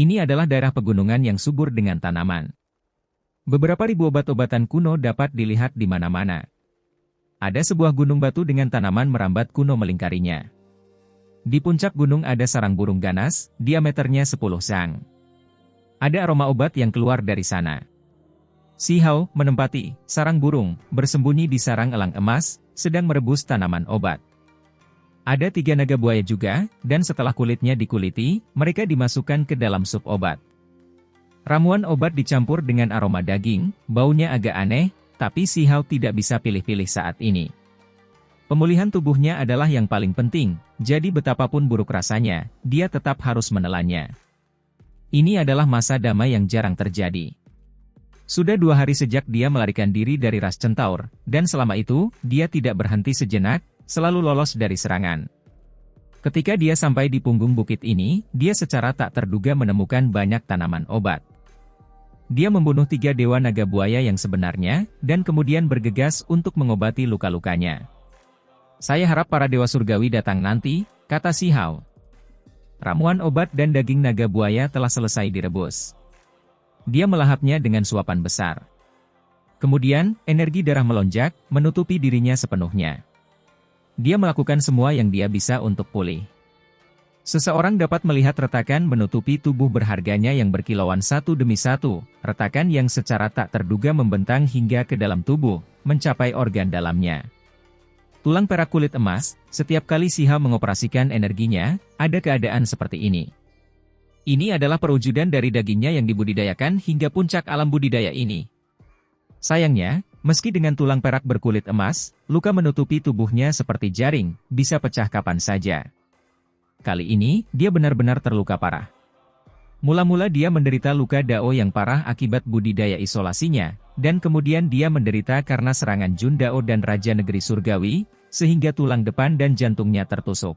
Ini adalah daerah pegunungan yang subur dengan tanaman. Beberapa ribu obat-obatan kuno dapat dilihat di mana-mana. Ada sebuah gunung batu dengan tanaman merambat kuno melingkarinya. Di puncak gunung ada sarang burung ganas, diameternya 10 sang. Ada aroma obat yang keluar dari sana. Si Hao menempati sarang burung, bersembunyi di sarang elang emas, sedang merebus tanaman obat. Ada 3 naga buaya juga, dan setelah kulitnya dikuliti, mereka dimasukkan ke dalam sup obat. Ramuan obat dicampur dengan aroma daging, baunya agak aneh, tapi si Hao tidak bisa pilih-pilih saat ini. Pemulihan tubuhnya adalah yang paling penting, jadi betapapun buruk rasanya, dia tetap harus menelannya. Ini adalah masa damai yang jarang terjadi. Sudah 2 hari sejak dia melarikan diri dari ras centaur, dan selama itu, dia tidak berhenti sejenak, selalu lolos dari serangan. Ketika dia sampai di punggung bukit ini, dia secara tak terduga menemukan banyak tanaman obat. Dia membunuh 3 dewa naga buaya yang sebenarnya, dan kemudian bergegas untuk mengobati luka-lukanya. Saya harap para dewa surgawi datang nanti, kata si Hao. Ramuan obat dan daging naga buaya telah selesai direbus. Dia melahapnya dengan suapan besar. Kemudian, energi darah melonjak, menutupi dirinya sepenuhnya. Dia melakukan semua yang dia bisa untuk pulih. Seseorang dapat melihat retakan menutupi tubuh berharganya yang berkilauan satu demi satu, retakan yang secara tak terduga membentang hingga ke dalam tubuh, mencapai organ dalamnya. Tulang perak kulit emas, setiap kali si Hao mengoperasikan energinya, ada keadaan seperti ini. Ini adalah perwujudan dari dagingnya yang dibudidayakan hingga puncak alam budidaya ini. Sayangnya, meski dengan tulang perak berkulit emas, luka menutupi tubuhnya seperti jaring, bisa pecah kapan saja. Kali ini, dia benar-benar terluka parah. Mula-mula dia menderita luka dao yang parah akibat budidaya isolasinya, dan kemudian dia menderita karena serangan Jun Dao dan Raja Negeri Surgawi, sehingga tulang depan dan jantungnya tertusuk.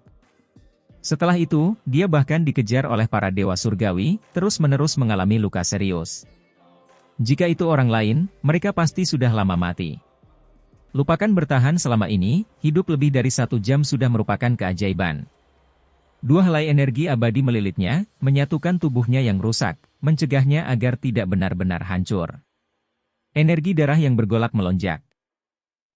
Setelah itu, dia bahkan dikejar oleh para dewa surgawi, terus-menerus mengalami luka serius. Jika itu orang lain, mereka pasti sudah lama mati. Lupakan bertahan selama ini, hidup lebih dari 1 jam sudah merupakan keajaiban. 2 helai energi abadi melilitnya, menyatukan tubuhnya yang rusak, mencegahnya agar tidak benar-benar hancur. Energi darah yang bergolak melonjak.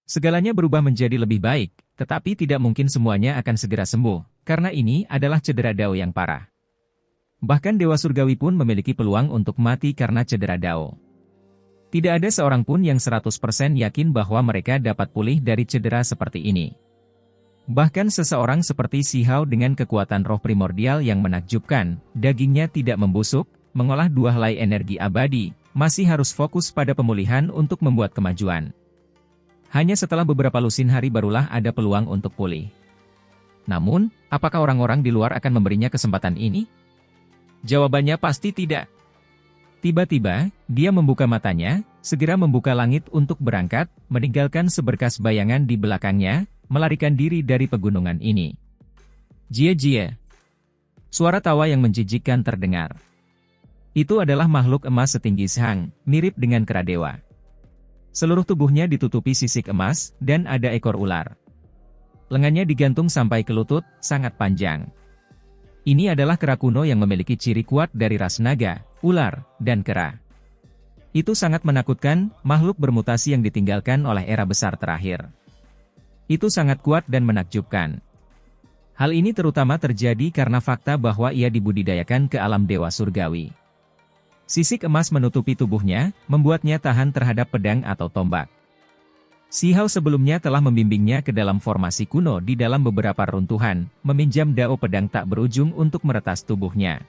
Segalanya berubah menjadi lebih baik, tetapi tidak mungkin semuanya akan segera sembuh, karena ini adalah cedera dao yang parah. Bahkan dewa surgawi pun memiliki peluang untuk mati karena cedera dao. Tidak ada seorang pun yang 100% yakin bahwa mereka dapat pulih dari cedera seperti ini. Bahkan seseorang seperti si Hao dengan kekuatan roh primordial yang menakjubkan, dagingnya tidak membusuk, mengolah 2 helai energi abadi, masih harus fokus pada pemulihan untuk membuat kemajuan. Hanya setelah beberapa lusin hari barulah ada peluang untuk pulih. Namun, apakah orang-orang di luar akan memberinya kesempatan ini? Jawabannya pasti tidak. Tiba-tiba, dia membuka matanya, segera membuka langit untuk berangkat, meninggalkan seberkas bayangan di belakangnya, melarikan diri dari pegunungan ini. Jie-jie. Suara tawa yang menjijikkan terdengar. Itu adalah makhluk emas setinggi Shang, mirip dengan kera dewa. Seluruh tubuhnya ditutupi sisik emas, dan ada ekor ular. Lengannya digantung sampai ke lutut, sangat panjang. Ini adalah kera kuno yang memiliki ciri kuat dari ras naga, ular, dan kera. Itu sangat menakutkan, makhluk bermutasi yang ditinggalkan oleh era besar terakhir. Itu sangat kuat dan menakjubkan. Hal ini terutama terjadi karena fakta bahwa ia dibudidayakan ke alam dewa surgawi. Sisik emas menutupi tubuhnya, membuatnya tahan terhadap pedang atau tombak. Si Hao sebelumnya telah membimbingnya ke dalam formasi kuno di dalam beberapa runtuhan, meminjam dao pedang tak berujung untuk meretas tubuhnya.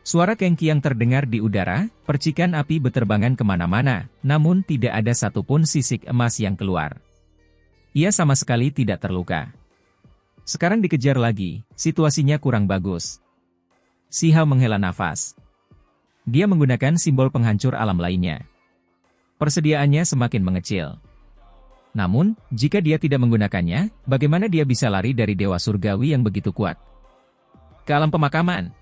Suara kengki yang terdengar di udara, percikan api beterbangan kemana-mana, namun tidak ada satupun sisik emas yang keluar. Ia sama sekali tidak terluka. Sekarang dikejar lagi, situasinya kurang bagus. Si Hao menghela nafas. Dia menggunakan simbol penghancur alam lainnya. Persediaannya semakin mengecil. Namun, jika dia tidak menggunakannya, bagaimana dia bisa lari dari dewa surgawi yang begitu kuat? Ke alam pemakaman.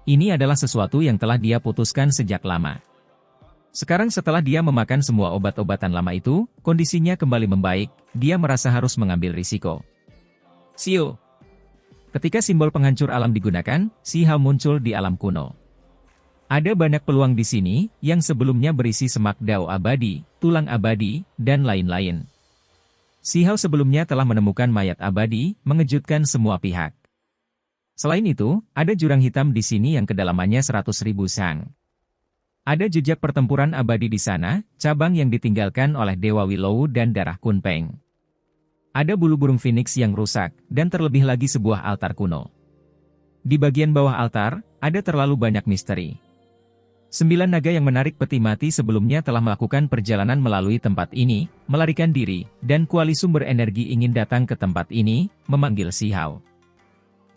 Ini adalah sesuatu yang telah dia putuskan sejak lama. Sekarang setelah dia memakan semua obat-obatan lama itu, kondisinya kembali membaik, dia merasa harus mengambil risiko. Siu. Ketika simbol penghancur alam digunakan, si Hao muncul di alam kuno. Ada banyak peluang di sini, yang sebelumnya berisi semak dao abadi, tulang abadi, dan lain-lain. Si Hao sebelumnya telah menemukan mayat abadi, mengejutkan semua pihak. Selain itu, ada jurang hitam di sini yang kedalamannya 100.000 sang. Ada jejak pertempuran abadi di sana, cabang yang ditinggalkan oleh Dewa Willow dan darah Kunpeng. Ada bulu burung phoenix yang rusak, dan terlebih lagi sebuah altar kuno. Di bagian bawah altar, ada terlalu banyak misteri. 9 naga yang menarik peti mati sebelumnya telah melakukan perjalanan melalui tempat ini, melarikan diri, dan kuali sumber energi ingin datang ke tempat ini, memanggil Si Hao.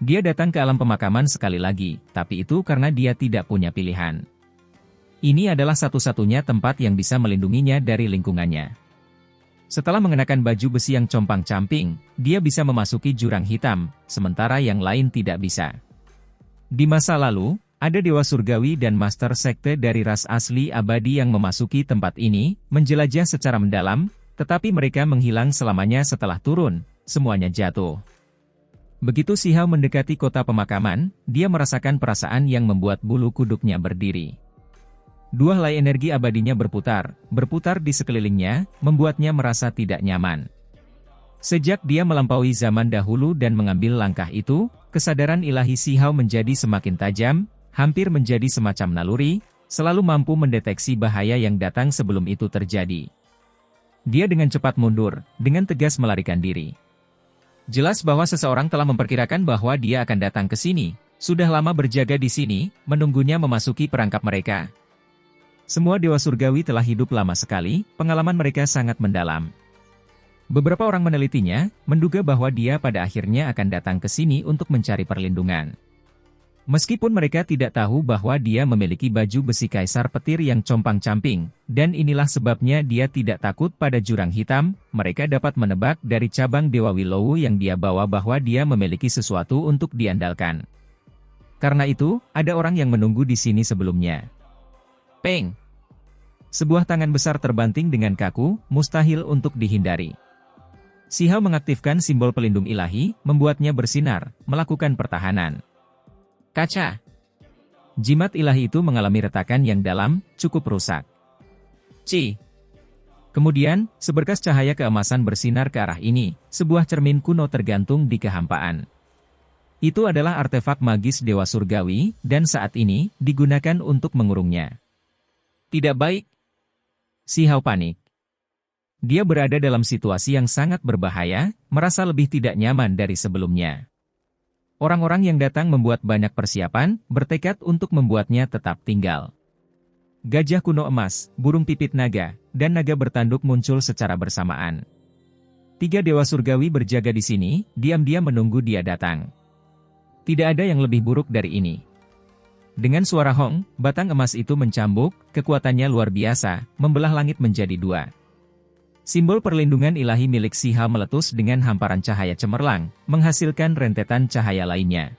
Dia datang ke alam pemakaman sekali lagi, tapi itu karena dia tidak punya pilihan. Ini adalah satu-satunya tempat yang bisa melindunginya dari lingkungannya. Setelah mengenakan baju besi yang compang-camping, dia bisa memasuki jurang hitam, sementara yang lain tidak bisa. Di masa lalu, ada Dewa Surgawi dan Master Sekte dari ras asli abadi yang memasuki tempat ini, menjelajah secara mendalam, tetapi mereka menghilang selamanya setelah turun, semuanya jatuh. Begitu Si Hao mendekati kota pemakaman, dia merasakan perasaan yang membuat bulu kuduknya berdiri. 2 helai energi abadinya berputar di sekelilingnya, membuatnya merasa tidak nyaman. Sejak dia melampaui zaman dahulu dan mengambil langkah itu, kesadaran ilahi Si Hao menjadi semakin tajam, hampir menjadi semacam naluri, selalu mampu mendeteksi bahaya yang datang sebelum itu terjadi. Dia dengan cepat mundur, dengan tegas melarikan diri. Jelas bahwa seseorang telah memperkirakan bahwa dia akan datang ke sini, sudah lama berjaga di sini, menunggunya memasuki perangkap mereka. Semua dewa surgawi telah hidup lama sekali, pengalaman mereka sangat mendalam. Beberapa orang menelitinya, menduga bahwa dia pada akhirnya akan datang ke sini untuk mencari perlindungan. Meskipun mereka tidak tahu bahwa dia memiliki baju besi kaisar petir yang compang-camping, dan inilah sebabnya dia tidak takut pada jurang hitam, mereka dapat menebak dari cabang Dewa Willow yang dia bawa bahwa dia memiliki sesuatu untuk diandalkan. Karena itu, ada orang yang menunggu di sini sebelumnya. Peng! Sebuah tangan besar terbanting dengan kaku, mustahil untuk dihindari. Si Hao mengaktifkan simbol pelindung ilahi, membuatnya bersinar, melakukan pertahanan. Kaca! Jimat ilahi itu mengalami retakan yang dalam, cukup rusak. Kemudian, seberkas cahaya keemasan bersinar ke arah ini, sebuah cermin kuno tergantung di kehampaan. Itu adalah artefak magis Dewa Surgawi, dan saat ini, digunakan untuk mengurungnya. Tidak baik. Si Hao panik. Dia berada dalam situasi yang sangat berbahaya, merasa lebih tidak nyaman dari sebelumnya. Orang-orang yang datang membuat banyak persiapan, bertekad untuk membuatnya tetap tinggal. Gajah kuno emas, burung pipit naga, dan naga bertanduk muncul secara bersamaan. 3 dewa surgawi berjaga di sini, diam-diam menunggu dia datang. Tidak ada yang lebih buruk dari ini. Dengan suara hong, batang emas itu mencambuk, kekuatannya luar biasa, membelah langit menjadi 2. Simbol perlindungan ilahi milik Si Hao meletus dengan hamparan cahaya cemerlang, menghasilkan rentetan cahaya lainnya.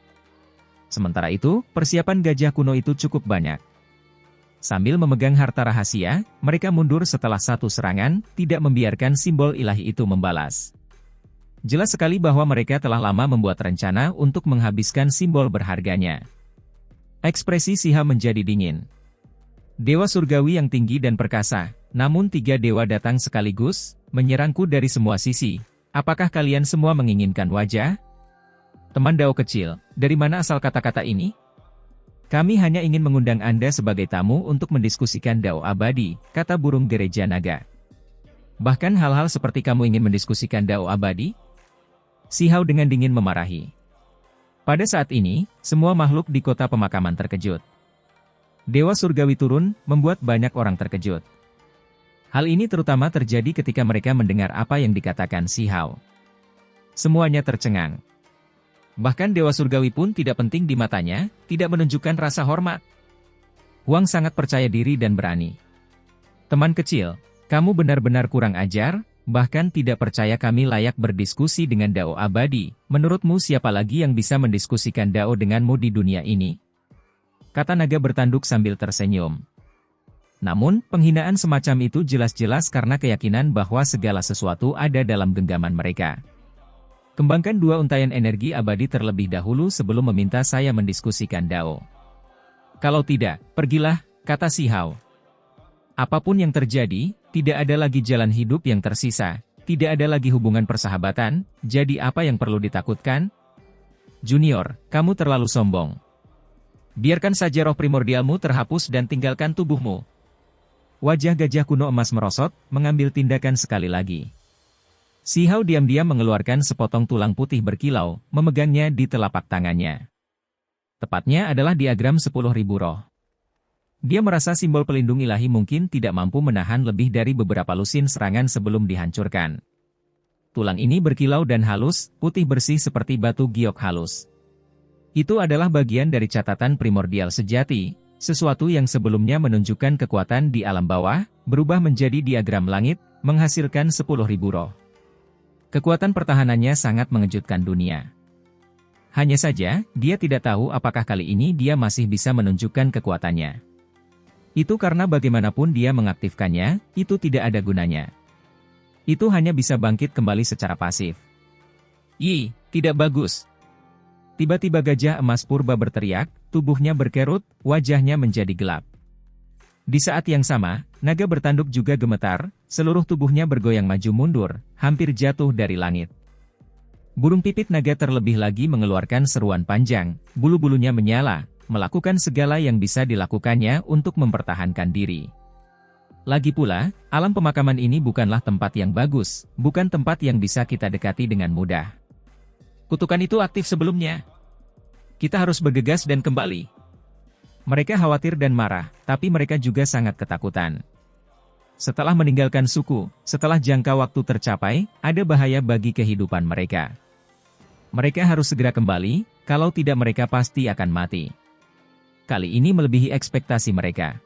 Sementara itu, persiapan gajah kuno itu cukup banyak. Sambil memegang harta rahasia, mereka mundur setelah satu serangan, tidak membiarkan simbol ilahi itu membalas. Jelas sekali bahwa mereka telah lama membuat rencana untuk menghabiskan simbol berharganya. Ekspresi Si Hao menjadi dingin. Dewa surgawi yang tinggi dan perkasa, namun 3 dewa datang sekaligus, menyerangku dari semua sisi. Apakah kalian semua menginginkan wajah? Teman Dao kecil, dari mana asal kata-kata ini? Kami hanya ingin mengundang Anda sebagai tamu untuk mendiskusikan Dao abadi, kata burung gereja naga. Bahkan hal-hal seperti kamu ingin mendiskusikan Dao abadi? Si Hao dengan dingin memarahi. Pada saat ini, semua makhluk di kota pemakaman terkejut. Dewa surgawi turun, membuat banyak orang terkejut. Hal ini terutama terjadi ketika mereka mendengar apa yang dikatakan Si Hao. Semuanya tercengang. Bahkan Dewa Surgawi pun tidak penting di matanya, tidak menunjukkan rasa hormat. Huang sangat percaya diri dan berani. Teman kecil, kamu benar-benar kurang ajar, bahkan tidak percaya kami layak berdiskusi dengan Dao abadi. Menurutmu siapa lagi yang bisa mendiskusikan Dao denganmu di dunia ini? Kata naga bertanduk sambil tersenyum. Namun, penghinaan semacam itu jelas-jelas karena keyakinan bahwa segala sesuatu ada dalam genggaman mereka. Kembangkan 2 untaian energi abadi terlebih dahulu sebelum meminta saya mendiskusikan Dao. Kalau tidak, pergilah, kata Si Hao. Apapun yang terjadi, tidak ada lagi jalan hidup yang tersisa, tidak ada lagi hubungan persahabatan, jadi apa yang perlu ditakutkan? Junior, kamu terlalu sombong. Biarkan saja roh primordialmu terhapus dan tinggalkan tubuhmu. Wajah gajah kuno emas merosot, mengambil tindakan sekali lagi. Si Hao diam-diam mengeluarkan sepotong tulang putih berkilau, memegangnya di telapak tangannya. Tepatnya adalah diagram 10.000 roh. Dia merasa simbol pelindung ilahi mungkin tidak mampu menahan lebih dari beberapa lusin serangan sebelum dihancurkan. Tulang ini berkilau dan halus, putih bersih seperti batu giok halus. Itu adalah bagian dari catatan primordial sejati, sesuatu yang sebelumnya menunjukkan kekuatan di alam bawah, berubah menjadi diagram langit, menghasilkan 10.000 roh. Kekuatan pertahanannya sangat mengejutkan dunia. Hanya saja, dia tidak tahu apakah kali ini dia masih bisa menunjukkan kekuatannya. Itu karena bagaimanapun dia mengaktifkannya, itu tidak ada gunanya. Itu hanya bisa bangkit kembali secara pasif. Ih, tidak bagus. Tiba-tiba gajah emas purba berteriak, tubuhnya berkerut, wajahnya menjadi gelap. Di saat yang sama, naga bertanduk juga gemetar, seluruh tubuhnya bergoyang maju mundur, hampir jatuh dari langit. Burung pipit naga terlebih lagi mengeluarkan seruan panjang, bulu-bulunya menyala, melakukan segala yang bisa dilakukannya untuk mempertahankan diri. Lagi pula, alam pemakaman ini bukanlah tempat yang bagus, bukan tempat yang bisa kita dekati dengan mudah. Kutukan itu aktif sebelumnya. Kita harus bergegas dan kembali. Mereka khawatir dan marah, tapi mereka juga sangat ketakutan. Setelah meninggalkan suku, setelah jangka waktu tercapai, ada bahaya bagi kehidupan mereka. Mereka harus segera kembali, kalau tidak mereka pasti akan mati. Kali ini melebihi ekspektasi mereka.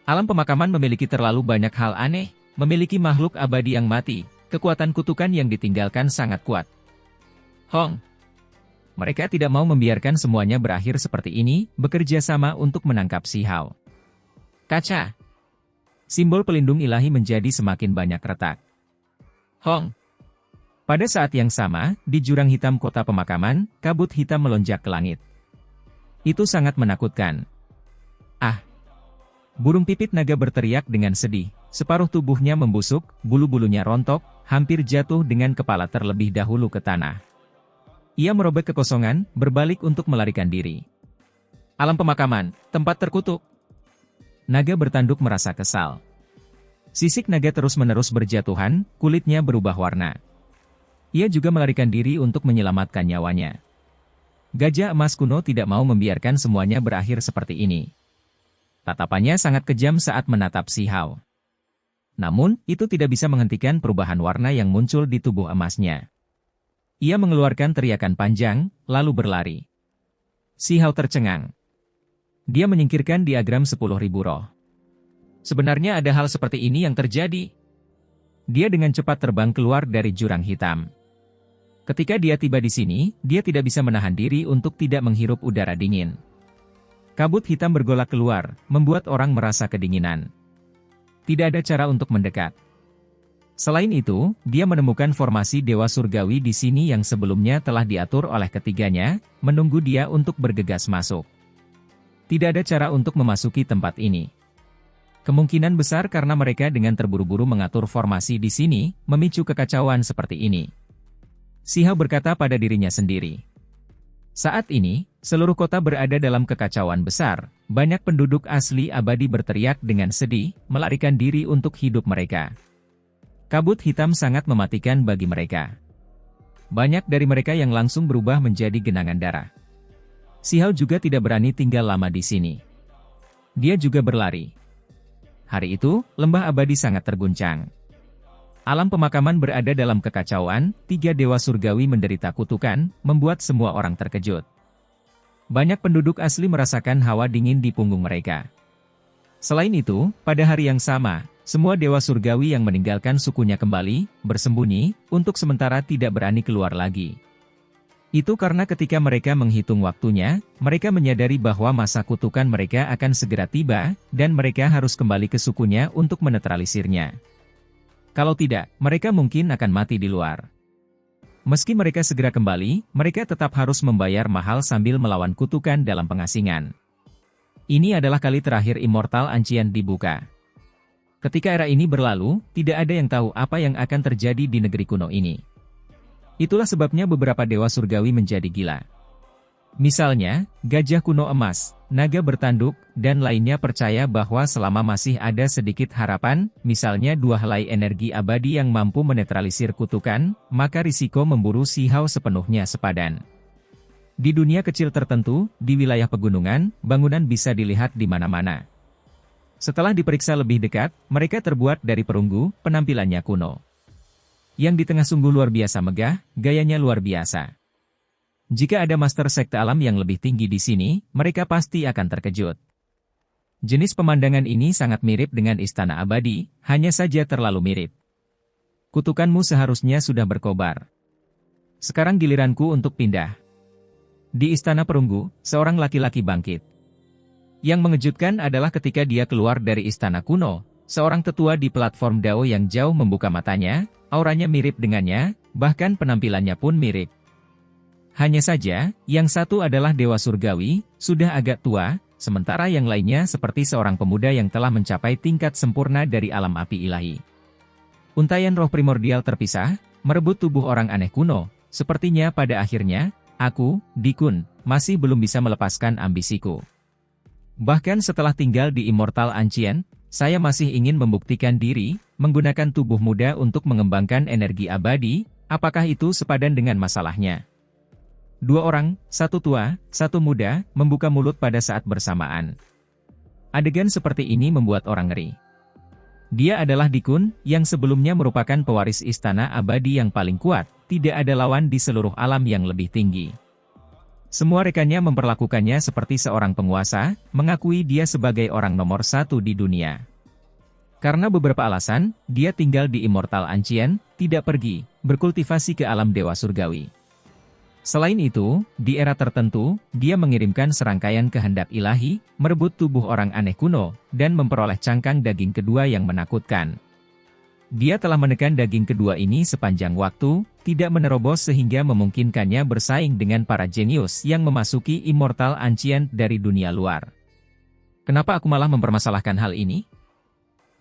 Alam pemakaman memiliki terlalu banyak hal aneh, memiliki makhluk abadi yang mati, kekuatan kutukan yang ditinggalkan sangat kuat. Hong. Mereka tidak mau membiarkan semuanya berakhir seperti ini, bekerja sama untuk menangkap Si Hao. Kaca. Simbol pelindung ilahi menjadi semakin banyak retak. Hong. Pada saat yang sama, di jurang hitam kota pemakaman, kabut hitam melonjak ke langit. Itu sangat menakutkan. Ah! Burung pipit naga berteriak dengan sedih, separuh tubuhnya membusuk, bulu-bulunya rontok, hampir jatuh dengan kepala terlebih dahulu ke tanah. Ia merobek kekosongan, berbalik untuk melarikan diri. Alam pemakaman, tempat terkutuk. Naga bertanduk merasa kesal. Sisik naga terus-menerus berjatuhan, kulitnya berubah warna. Ia juga melarikan diri untuk menyelamatkan nyawanya. Gajah emas kuno tidak mau membiarkan semuanya berakhir seperti ini. Tatapannya sangat kejam saat menatap Si Hao. Namun, itu tidak bisa menghentikan perubahan warna yang muncul di tubuh emasnya. Ia mengeluarkan teriakan panjang, lalu berlari. Si Hao tercengang. Dia menyingkirkan diagram 10.000 roh. Sebenarnya ada hal seperti ini yang terjadi. Dia dengan cepat terbang keluar dari jurang hitam. Ketika dia tiba di sini, dia tidak bisa menahan diri untuk tidak menghirup udara dingin. Kabut hitam bergolak keluar, membuat orang merasa kedinginan. Tidak ada cara untuk mendekat. Selain itu, dia menemukan formasi Dewa Surgawi di sini yang sebelumnya telah diatur oleh ketiganya, menunggu dia untuk bergegas masuk. Tidak ada cara untuk memasuki tempat ini. Kemungkinan besar karena mereka dengan terburu-buru mengatur formasi di sini, memicu kekacauan seperti ini. Si Hao berkata pada dirinya sendiri. Saat ini, seluruh kota berada dalam kekacauan besar, banyak penduduk asli abadi berteriak dengan sedih, melarikan diri untuk hidup mereka. Kabut hitam sangat mematikan bagi mereka. Banyak dari mereka yang langsung berubah menjadi genangan darah. Si Hao juga tidak berani tinggal lama di sini. Dia juga berlari. Hari itu, lembah abadi sangat terguncang. Alam pemakaman berada dalam kekacauan, 3 dewa surgawi menderita kutukan, membuat semua orang terkejut. Banyak penduduk asli merasakan hawa dingin di punggung mereka. Selain itu, pada hari yang sama, semua dewa surgawi yang meninggalkan sukunya kembali, bersembunyi, untuk sementara tidak berani keluar lagi. Itu karena ketika mereka menghitung waktunya, mereka menyadari bahwa masa kutukan mereka akan segera tiba, dan mereka harus kembali ke sukunya untuk menetralisirnya. Kalau tidak, mereka mungkin akan mati di luar. Meski mereka segera kembali, mereka tetap harus membayar mahal sambil melawan kutukan dalam pengasingan. Ini adalah kali terakhir Immortal Ancient dibuka. Ketika era ini berlalu, tidak ada yang tahu apa yang akan terjadi di negeri kuno ini. Itulah sebabnya beberapa dewa surgawi menjadi gila. Misalnya, gajah kuno emas, naga bertanduk, dan lainnya percaya bahwa selama masih ada sedikit harapan, misalnya dua helai energi abadi yang mampu menetralisir kutukan, maka risiko memburu Sihao sepenuhnya sepadan. Di dunia kecil tertentu, di wilayah pegunungan, bangunan bisa dilihat di mana-mana. Setelah diperiksa lebih dekat, mereka terbuat dari perunggu, penampilannya kuno. Yang di tengah sungguh luar biasa megah, gayanya luar biasa. Jika ada master sekte alam yang lebih tinggi di sini, mereka pasti akan terkejut. Jenis pemandangan ini sangat mirip dengan istana abadi, hanya saja terlalu mirip. Kutukanmu seharusnya sudah berkobar. Sekarang giliranku untuk pindah. Di istana perunggu, seorang laki-laki bangkit. Yang mengejutkan adalah ketika dia keluar dari istana kuno, seorang tetua di platform Dao yang jauh membuka matanya, auranya mirip dengannya, bahkan penampilannya pun mirip. Hanya saja, yang satu adalah dewa surgawi, sudah agak tua, sementara yang lainnya seperti seorang pemuda yang telah mencapai tingkat sempurna dari alam api ilahi. Untaian roh primordial terpisah, merebut tubuh orang aneh kuno, sepertinya pada akhirnya, aku, Dikun, masih belum bisa melepaskan ambisiku. Bahkan setelah tinggal di Immortal Ancient, saya masih ingin membuktikan diri, menggunakan tubuh muda untuk mengembangkan energi abadi, apakah itu sepadan dengan masalahnya? Dua orang, satu tua, satu muda, membuka mulut pada saat bersamaan. Adegan seperti ini membuat orang ngeri. Dia adalah Dikun, yang sebelumnya merupakan pewaris istana abadi yang paling kuat, tidak ada lawan di seluruh alam yang lebih tinggi. Semua rekannya memperlakukannya seperti seorang penguasa, mengakui dia sebagai orang nomor satu di dunia. Karena beberapa alasan, dia tinggal di Immortal Ancient, tidak pergi, berkultivasi ke alam dewa surgawi. Selain itu, di era tertentu, dia mengirimkan serangkaian kehendak ilahi, merebut tubuh orang aneh kuno, dan memperoleh cangkang daging kedua yang menakutkan. Dia telah menekan daging kedua ini sepanjang waktu, tidak menerobos sehingga memungkinkannya bersaing dengan para jenius yang memasuki Immortal Ancient dari dunia luar. Kenapa aku malah mempermasalahkan hal ini?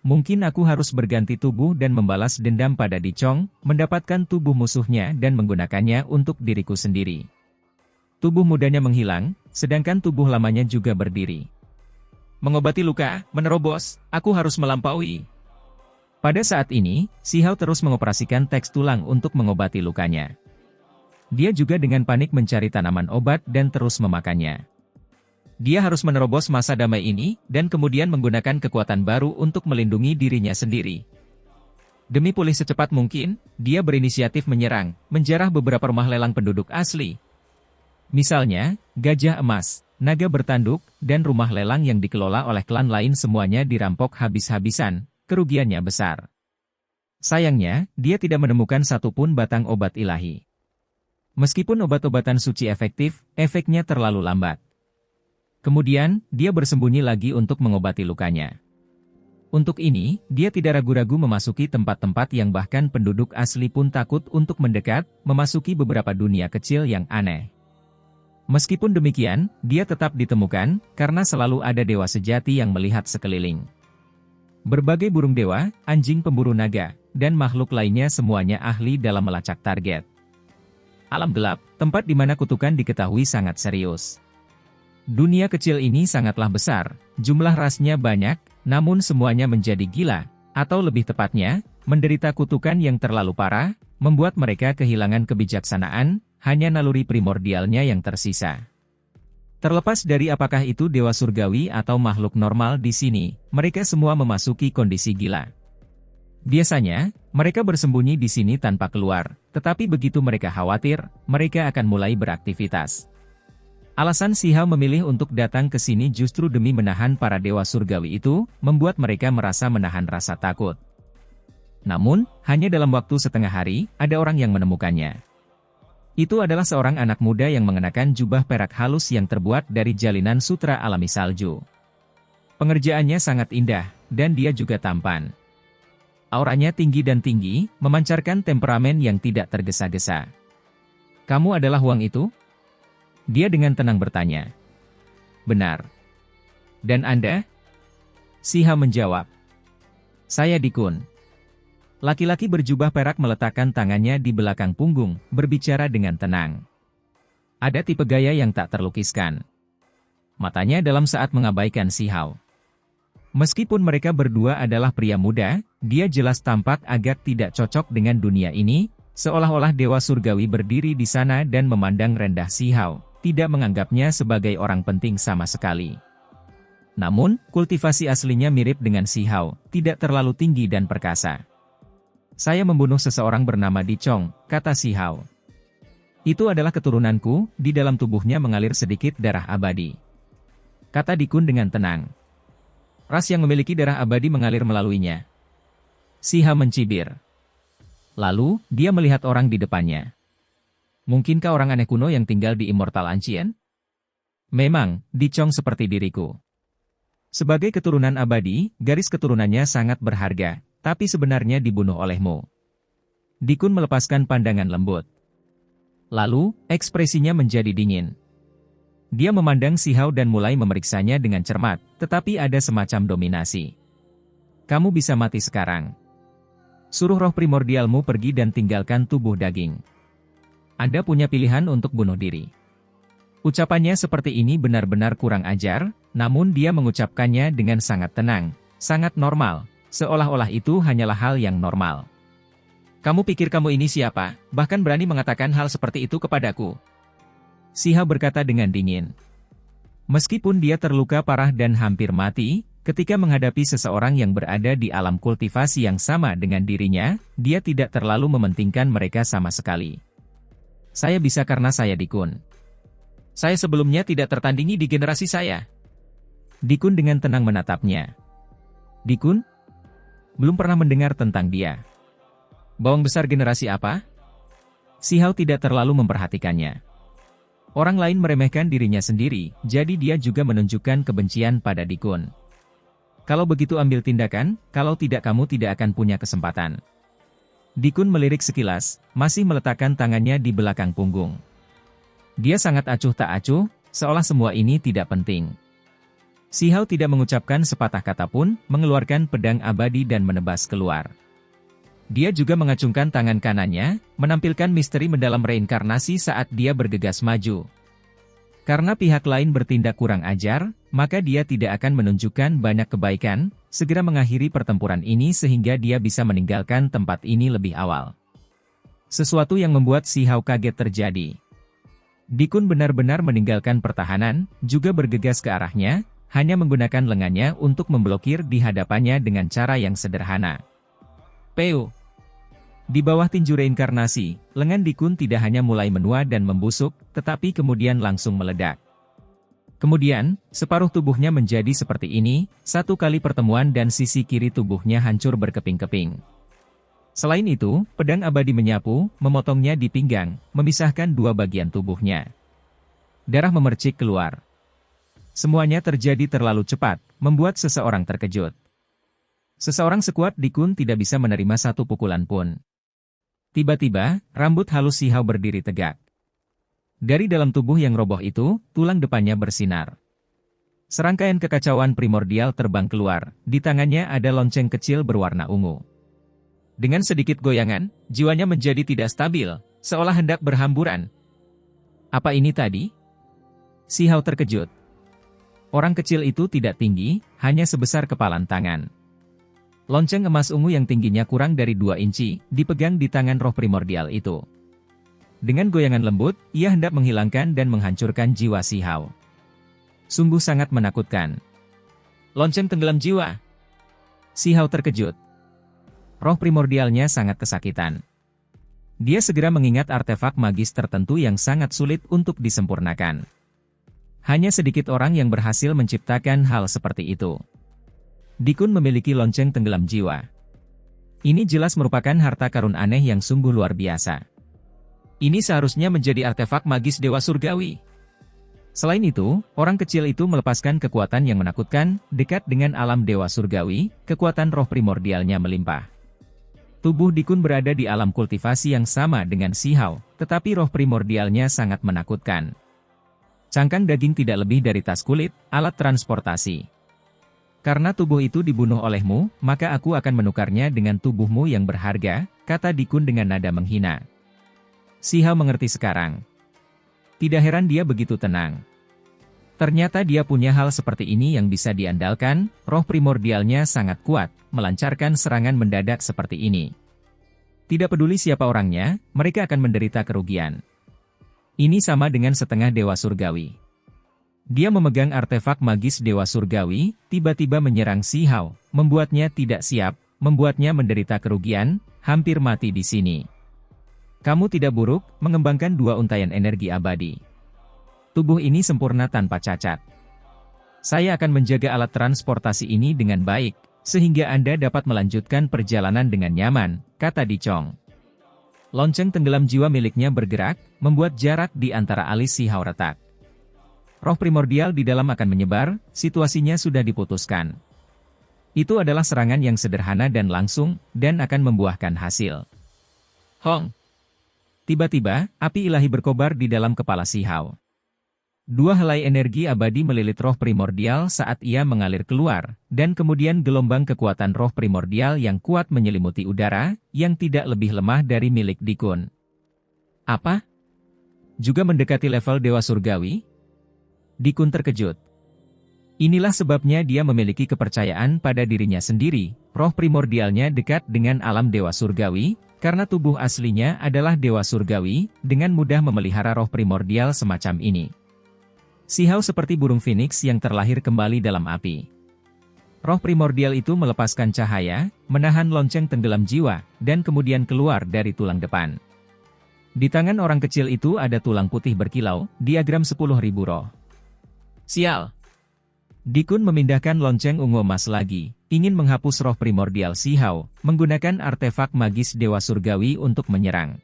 Mungkin aku harus berganti tubuh dan membalas dendam pada Dicong, mendapatkan tubuh musuhnya dan menggunakannya untuk diriku sendiri. Tubuh mudanya menghilang, sedangkan tubuh lamanya juga berdiri. Mengobati luka, menerobos, aku harus melampaui. Pada saat ini, Sihao terus mengoperasikan teks tulang untuk mengobati lukanya. Dia juga dengan panik mencari tanaman obat dan terus memakannya. Dia harus menerobos masa damai ini, dan kemudian menggunakan kekuatan baru untuk melindungi dirinya sendiri. Demi pulih secepat mungkin, dia berinisiatif menyerang, menjarah beberapa rumah lelang penduduk asli. Misalnya, Gajah Emas, Naga Bertanduk, dan rumah lelang yang dikelola oleh klan lain semuanya dirampok habis-habisan, kerugiannya besar. Sayangnya, dia tidak menemukan satupun batang obat ilahi. Meskipun obat-obatan suci efektif, efeknya terlalu lambat. Kemudian, dia bersembunyi lagi untuk mengobati lukanya. Untuk ini, dia tidak ragu-ragu memasuki tempat-tempat yang bahkan penduduk asli pun takut untuk mendekat, memasuki beberapa dunia kecil yang aneh. Meskipun demikian, dia tetap ditemukan, karena selalu ada dewa sejati yang melihat sekeliling. Berbagai burung dewa, anjing pemburu naga, dan makhluk lainnya semuanya ahli dalam melacak target. Alam gelap, tempat di mana kutukan diketahui sangat serius. Dunia kecil ini sangatlah besar, jumlah rasnya banyak, namun semuanya menjadi gila, atau lebih tepatnya, menderita kutukan yang terlalu parah, membuat mereka kehilangan kebijaksanaan, hanya naluri primordialnya yang tersisa. Terlepas dari apakah itu dewa surgawi atau makhluk normal di sini, mereka semua memasuki kondisi gila. Biasanya, mereka bersembunyi di sini tanpa keluar, tetapi begitu mereka khawatir, mereka akan mulai beraktivitas. Alasan Sihao memilih untuk datang ke sini justru demi menahan para dewa surgawi itu, membuat mereka merasa menahan rasa takut. Namun, hanya dalam waktu setengah hari, ada orang yang menemukannya. Itu adalah seorang anak muda yang mengenakan jubah perak halus yang terbuat dari jalinan sutra alami salju. Pengerjaannya sangat indah, dan dia juga tampan. Auranya tinggi dan tinggi, memancarkan temperamen yang tidak tergesa-gesa. Kamu adalah Huang itu? Dia dengan tenang bertanya. Benar. Dan Anda? Si Hao menjawab. Saya Dikun. Laki-laki berjubah perak meletakkan tangannya di belakang punggung, berbicara dengan tenang. Ada tipe gaya yang tak terlukiskan. Matanya dalam saat mengabaikan si Hao. Meskipun mereka berdua adalah pria muda, dia jelas tampak agak tidak cocok dengan dunia ini, seolah-olah dewa surgawi berdiri di sana dan memandang rendah si Hao, tidak menganggapnya sebagai orang penting sama sekali. Namun, kultivasi aslinya mirip dengan si Hao, tidak terlalu tinggi dan perkasa. Saya membunuh seseorang bernama Di Chong, kata si Hao. Itu adalah keturunanku, di dalam tubuhnya mengalir sedikit darah abadi. Kata Dikun dengan tenang. Ras yang memiliki darah abadi mengalir melaluinya. Si Hao mencibir. Lalu, dia melihat orang di depannya. Mungkinkah orang aneh kuno yang tinggal di Immortal Ancient? Memang, Di Chong seperti diriku. Sebagai keturunan abadi, garis keturunannya sangat berharga, tapi sebenarnya dibunuh olehmu. Dikun melepaskan pandangan lembut. Lalu, ekspresinya menjadi dingin. Dia memandang si Hao dan mulai memeriksanya dengan cermat, tetapi ada semacam dominasi. Kamu bisa mati sekarang. Suruh roh primordialmu pergi dan tinggalkan tubuh daging. Anda punya pilihan untuk bunuh diri. Ucapannya seperti ini benar-benar kurang ajar, namun dia mengucapkannya dengan sangat tenang, sangat normal, seolah-olah itu hanyalah hal yang normal. Kamu pikir kamu ini siapa, bahkan berani mengatakan hal seperti itu kepadaku? Si Hao berkata dengan dingin. Meskipun dia terluka parah dan hampir mati, ketika menghadapi seseorang yang berada di alam kultivasi yang sama dengan dirinya, dia tidak terlalu mementingkan mereka sama sekali. Saya bisa karena saya Dikun. Saya sebelumnya tidak tertandingi di generasi saya. Dikun dengan tenang menatapnya. Dikun? Belum pernah mendengar tentang dia. Bawang besar generasi apa? Si Hao tidak terlalu memperhatikannya. Orang lain meremehkan dirinya sendiri, jadi dia juga menunjukkan kebencian pada Dikun. Kalau begitu ambil tindakan, kalau tidak kamu tidak akan punya kesempatan. Dikun melirik sekilas, masih meletakkan tangannya di belakang punggung. Dia sangat acuh tak acuh, seolah semua ini tidak penting. Si Hao tidak mengucapkan sepatah kata pun, mengeluarkan pedang abadi dan menebas keluar. Dia juga mengacungkan tangan kanannya, menampilkan misteri mendalam reinkarnasi saat dia bergegas maju. Karena pihak lain bertindak kurang ajar, maka dia tidak akan menunjukkan banyak kebaikan, segera mengakhiri pertempuran ini sehingga dia bisa meninggalkan tempat ini lebih awal. Sesuatu yang membuat si Hao kaget terjadi. Dikun benar-benar meninggalkan pertahanan, juga bergegas ke arahnya, hanya menggunakan lengannya untuk memblokir di hadapannya dengan cara yang sederhana. Peu. Di bawah tinju reinkarnasi, lengan Dikun tidak hanya mulai menua dan membusuk, tetapi kemudian langsung meledak. Kemudian, separuh tubuhnya menjadi seperti ini, satu kali pertemuan dan sisi kiri tubuhnya hancur berkeping-keping. Selain itu, pedang abadi menyapu, memotongnya di pinggang, memisahkan dua bagian tubuhnya. Darah memercik keluar. Semuanya terjadi terlalu cepat, membuat seseorang terkejut. Seseorang sekuat Dikun tidak bisa menerima satu pukulan pun. Tiba-tiba, rambut halus si Hao berdiri tegak. Dari dalam tubuh yang roboh itu, tulang depannya bersinar. Serangkaian kekacauan primordial terbang keluar, di tangannya ada lonceng kecil berwarna ungu. Dengan sedikit goyangan, jiwanya menjadi tidak stabil, seolah hendak berhamburan. Apa ini tadi? Si Hao terkejut. Orang kecil itu tidak tinggi, hanya sebesar kepalan tangan. Lonceng emas ungu yang tingginya kurang dari 2 inci, dipegang di tangan roh primordial itu. Dengan goyangan lembut, ia hendak menghilangkan dan menghancurkan jiwa si Hao. Sungguh sangat menakutkan. Lonceng tenggelam jiwa. Si Hao terkejut. Roh primordialnya sangat kesakitan. Dia segera mengingat artefak magis tertentu yang sangat sulit untuk disempurnakan. Hanya sedikit orang yang berhasil menciptakan hal seperti itu. Dikun memiliki lonceng tenggelam jiwa. Ini jelas merupakan harta karun aneh yang sungguh luar biasa. Ini seharusnya menjadi artefak magis dewa surgawi. Selain itu, orang kecil itu melepaskan kekuatan yang menakutkan, dekat dengan alam dewa surgawi, kekuatan roh primordialnya melimpah. Tubuh Dikun berada di alam kultivasi yang sama dengan si Hao, tetapi roh primordialnya sangat menakutkan. Cangkang daging tidak lebih dari tas kulit, alat transportasi. Karena tubuh itu dibunuh olehmu, maka aku akan menukarnya dengan tubuhmu yang berharga, kata Dikun dengan nada menghina. Si Hao mengerti sekarang. Tidak heran dia begitu tenang. Ternyata dia punya hal seperti ini yang bisa diandalkan, roh primordialnya sangat kuat, melancarkan serangan mendadak seperti ini. Tidak peduli siapa orangnya, mereka akan menderita kerugian. Ini sama dengan setengah dewa surgawi. Dia memegang artefak magis dewa surgawi, tiba-tiba menyerang Si Hao, membuatnya tidak siap, membuatnya menderita kerugian, hampir mati di sini. Kamu tidak buruk, mengembangkan 2 untaian energi abadi. Tubuh ini sempurna tanpa cacat. Saya akan menjaga alat transportasi ini dengan baik, sehingga Anda dapat melanjutkan perjalanan dengan nyaman, kata Dicong. Lonceng tenggelam jiwa miliknya bergerak, membuat jarak di antara alis Si Hao retak. Roh primordial di dalam akan menyebar, situasinya sudah diputuskan. Itu adalah serangan yang sederhana dan langsung, dan akan membuahkan hasil. Hong! Tiba-tiba, api ilahi berkobar di dalam kepala Si Hao. 2 helai energi abadi melilit roh primordial saat ia mengalir keluar, dan kemudian gelombang kekuatan roh primordial yang kuat menyelimuti udara, yang tidak lebih lemah dari milik Dikun. Apa? Juga mendekati level dewa surgawi? Dikun terkejut. Inilah sebabnya dia memiliki kepercayaan pada dirinya sendiri, roh primordialnya dekat dengan alam dewa surgawi, karena tubuh aslinya adalah dewa surgawi, dengan mudah memelihara roh primordial semacam ini. Si Hao seperti burung phoenix yang terlahir kembali dalam api. Roh primordial itu melepaskan cahaya, menahan lonceng tenggelam jiwa, dan kemudian keluar dari tulang depan. Di tangan orang kecil itu ada tulang putih berkilau, diagram 10.000 roh. Sial! Dikun memindahkan lonceng ungu emas lagi, ingin menghapus roh primordial Si Hao, menggunakan artefak magis dewa surgawi untuk menyerang.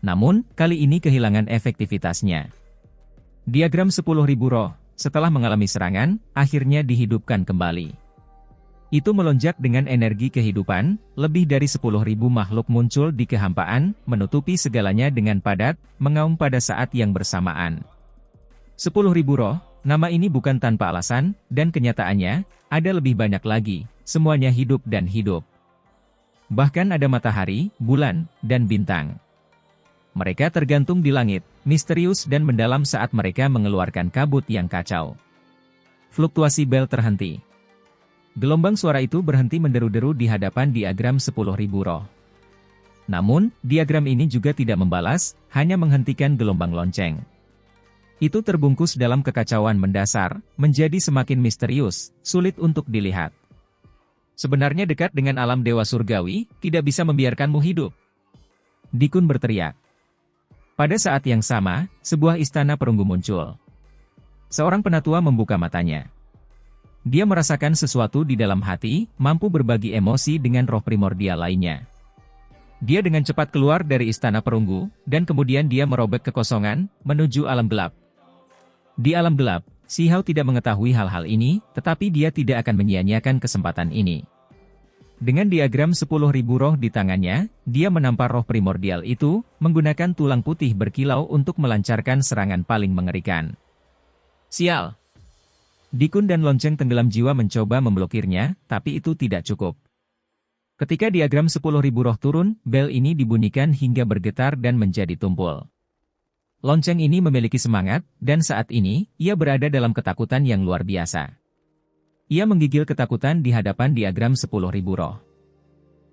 Namun, kali ini kehilangan efektivitasnya. Diagram 10.000 roh, setelah mengalami serangan, akhirnya dihidupkan kembali. Itu melonjak dengan energi kehidupan, lebih dari 10.000 makhluk muncul di kehampaan, menutupi segalanya dengan padat, mengaum pada saat yang bersamaan. 10.000 roh, nama ini bukan tanpa alasan, dan kenyataannya, ada lebih banyak lagi, semuanya hidup dan hidup. Bahkan ada matahari, bulan, dan bintang. Mereka tergantung di langit, misterius dan mendalam saat mereka mengeluarkan kabut yang kacau. Fluktuasi bel terhenti. Gelombang suara itu berhenti menderu-deru di hadapan diagram 10.000 roh. Namun, diagram ini juga tidak membalas, hanya menghentikan gelombang lonceng. Itu terbungkus dalam kekacauan mendasar, menjadi semakin misterius, sulit untuk dilihat. Sebenarnya dekat dengan alam dewa surgawi, tidak bisa membiarkanmu hidup. Dikun berteriak. Pada saat yang sama, sebuah istana perunggu muncul. Seorang penatua membuka matanya. Dia merasakan sesuatu di dalam hati, mampu berbagi emosi dengan roh primordial lainnya. Dia dengan cepat keluar dari istana perunggu, dan kemudian dia merobek kekosongan, menuju alam gelap. Di alam gelap, Si Hao tidak mengetahui hal-hal ini, tetapi dia tidak akan menyia-nyiakan kesempatan ini. Dengan diagram 10.000 roh di tangannya, dia menampar roh primordial itu, menggunakan tulang putih berkilau untuk melancarkan serangan paling mengerikan. Sial! Dikun dan lonceng tenggelam jiwa mencoba memblokirnya, tapi itu tidak cukup. Ketika diagram 10.000 roh turun, bel ini dibunyikan hingga bergetar dan menjadi tumpul. Lonceng ini memiliki semangat, dan saat ini, ia berada dalam ketakutan yang luar biasa. Ia menggigil ketakutan di hadapan diagram 10.000 roh.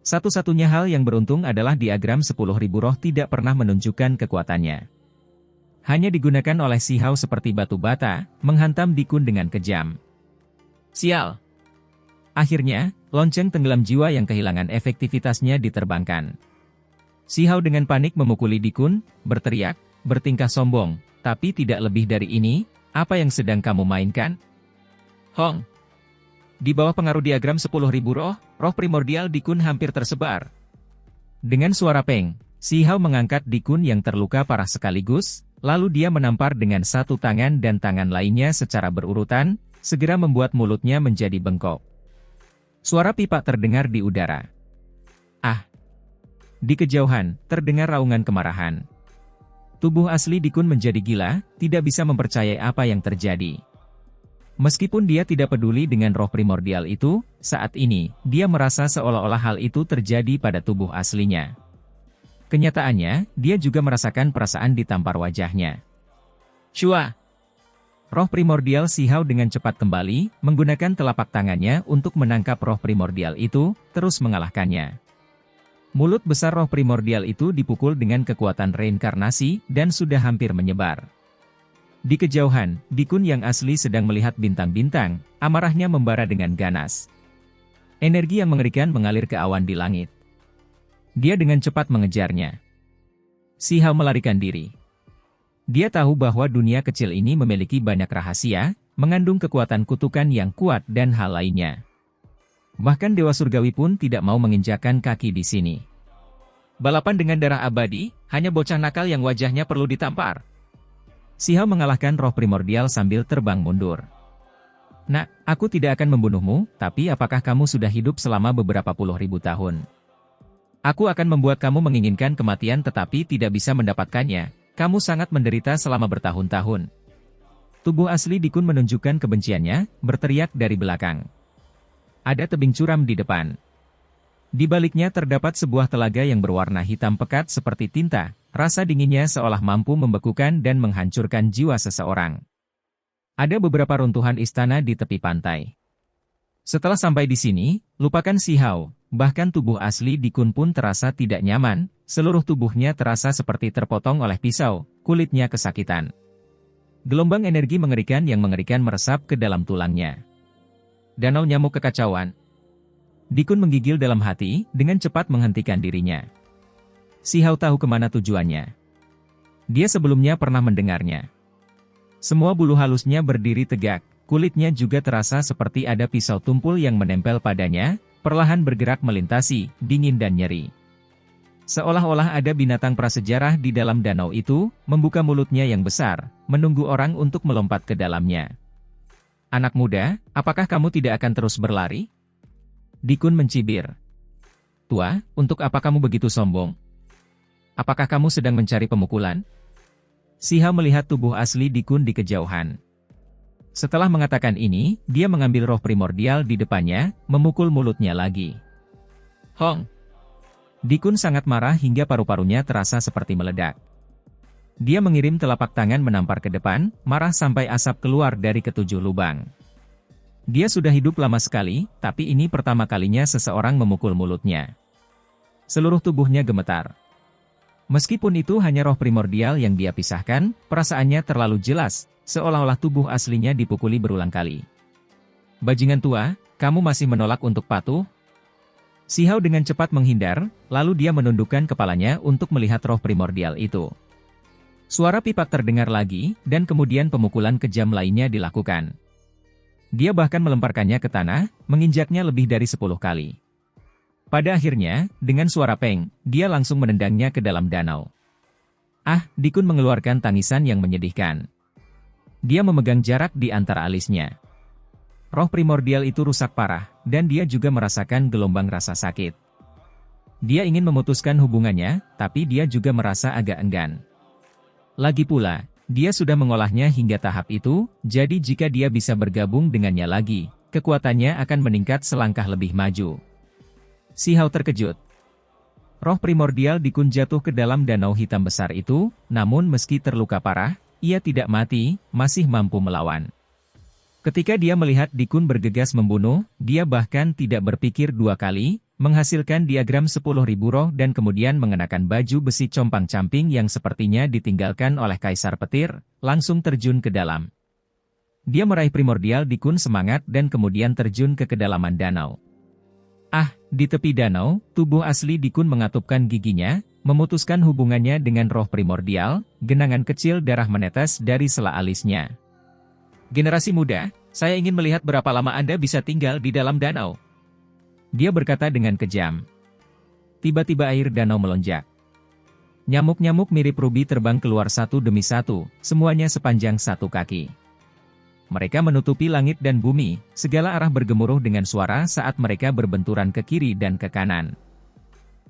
Satu-satunya hal yang beruntung adalah diagram 10.000 roh tidak pernah menunjukkan kekuatannya. Hanya digunakan oleh Si Hao seperti batu bata, menghantam Dikun dengan kejam. Sial! Akhirnya, lonceng tenggelam jiwa yang kehilangan efektivitasnya diterbangkan. Si Hao dengan panik memukuli Dikun, berteriak, bertingkah sombong, tapi tidak lebih dari ini, apa yang sedang kamu mainkan? Hong! Di bawah pengaruh diagram 10.000 roh, roh primordial Dikun hampir tersebar. Dengan suara peng, Si Hao mengangkat Dikun yang terluka parah sekaligus, lalu dia menampar dengan satu tangan dan tangan lainnya secara berurutan, segera membuat mulutnya menjadi bengkok. Suara pipa terdengar di udara. Ah! Di kejauhan, terdengar raungan kemarahan. Tubuh asli Dikun menjadi gila, tidak bisa mempercayai apa yang terjadi. Meskipun dia tidak peduli dengan roh primordial itu, saat ini, dia merasa seolah-olah hal itu terjadi pada tubuh aslinya. Kenyataannya, dia juga merasakan perasaan ditampar wajahnya. Shua! Roh primordial Sihao dengan cepat kembali, menggunakan telapak tangannya untuk menangkap roh primordial itu, terus mengalahkannya. Mulut besar roh primordial itu dipukul dengan kekuatan reinkarnasi, dan sudah hampir menyebar. Di kejauhan, Dikun yang asli sedang melihat bintang-bintang, amarahnya membara dengan ganas. Energi yang mengerikan mengalir ke awan di langit. Dia dengan cepat mengejarnya. Sihao melarikan diri. Dia tahu bahwa dunia kecil ini memiliki banyak rahasia, mengandung kekuatan kutukan yang kuat dan hal lainnya. Bahkan Dewa Surgawi pun tidak mau menginjakkan kaki di sini. Balapan dengan darah abadi, hanya bocah nakal yang wajahnya perlu ditampar. Sihao mengalahkan roh primordial sambil terbang mundur. Nak, aku tidak akan membunuhmu, tapi apakah kamu sudah hidup selama beberapa puluh ribu tahun? Aku akan membuat kamu menginginkan kematian tetapi tidak bisa mendapatkannya. Kamu sangat menderita selama bertahun-tahun. Tubuh asli Dikun menunjukkan kebenciannya, berteriak dari belakang. Ada tebing curam di depan. Di baliknya terdapat sebuah telaga yang berwarna hitam pekat seperti tinta, rasa dinginnya seolah mampu membekukan dan menghancurkan jiwa seseorang. Ada beberapa runtuhan istana di tepi pantai. Setelah sampai di sini, lupakan Sihao, bahkan tubuh asli Dikun pun terasa tidak nyaman, seluruh tubuhnya terasa seperti terpotong oleh pisau, kulitnya kesakitan. Gelombang energi mengerikan yang mengerikan meresap ke dalam tulangnya. Danau nyamuk kekacauan. Dikun menggigil dalam hati, dengan cepat menghentikan dirinya. Sihao tahu kemana tujuannya. Dia sebelumnya pernah mendengarnya. Semua bulu halusnya berdiri tegak, kulitnya juga terasa seperti ada pisau tumpul yang menempel padanya, perlahan bergerak melintasi, dingin dan nyeri. Seolah-olah ada binatang prasejarah di dalam danau itu, membuka mulutnya yang besar, menunggu orang untuk melompat ke dalamnya. Anak muda, apakah kamu tidak akan terus berlari? Dikun mencibir. Tua, untuk apa kamu begitu sombong? Apakah kamu sedang mencari pemukulan? Sihao melihat tubuh asli Dikun di kejauhan. Setelah mengatakan ini, dia mengambil roh primordial di depannya, memukul mulutnya lagi. Hong! Dikun sangat marah hingga paru-parunya terasa seperti meledak. Dia mengirim telapak tangan menampar ke depan, marah sampai asap keluar dari ketujuh lubang. Dia sudah hidup lama sekali, tapi ini pertama kalinya seseorang memukul mulutnya. Seluruh tubuhnya gemetar. Meskipun itu hanya roh primordial yang dia pisahkan, perasaannya terlalu jelas, seolah-olah tubuh aslinya dipukuli berulang kali. Bajingan tua, kamu masih menolak untuk patuh? Sihao dengan cepat menghindar, lalu dia menundukkan kepalanya untuk melihat roh primordial itu. Suara pipak terdengar lagi, dan kemudian pemukulan kejam lainnya dilakukan. Dia bahkan melemparkannya ke tanah, menginjaknya lebih dari 10 kali. Pada akhirnya, dengan suara peng, dia langsung menendangnya ke dalam danau. Ah, Dikun mengeluarkan tangisan yang menyedihkan. Dia memegang jarak di antara alisnya. Roh primordial itu rusak parah, dan dia juga merasakan gelombang rasa sakit. Dia ingin memutuskan hubungannya, tapi dia juga merasa agak enggan. Lagi pula, dia sudah mengolahnya hingga tahap itu, jadi jika dia bisa bergabung dengannya lagi, kekuatannya akan meningkat selangkah lebih maju. Sihao terkejut. Roh primordial Dikun jatuh ke dalam danau hitam besar itu, namun meski terluka parah, ia tidak mati, masih mampu melawan. Ketika dia melihat Dikun bergegas membunuh, dia bahkan tidak berpikir dua kali, menghasilkan diagram 10.000 roh dan kemudian mengenakan baju besi compang-camping yang sepertinya ditinggalkan oleh Kaisar Petir, langsung terjun ke dalam. Dia meraih primordial Dikun semangat dan kemudian terjun ke kedalaman danau. Ah, di tepi danau, tubuh asli Dikun mengatupkan giginya, memutuskan hubungannya dengan roh primordial, genangan kecil darah menetes dari sela alisnya. Generasi muda, saya ingin melihat berapa lama Anda bisa tinggal di dalam danau. Dia berkata dengan kejam. Tiba-tiba air danau melonjak. Nyamuk-nyamuk mirip rubi terbang keluar satu demi satu, semuanya sepanjang 1 kaki. Mereka menutupi langit dan bumi, segala arah bergemuruh dengan suara saat mereka berbenturan ke kiri dan ke kanan.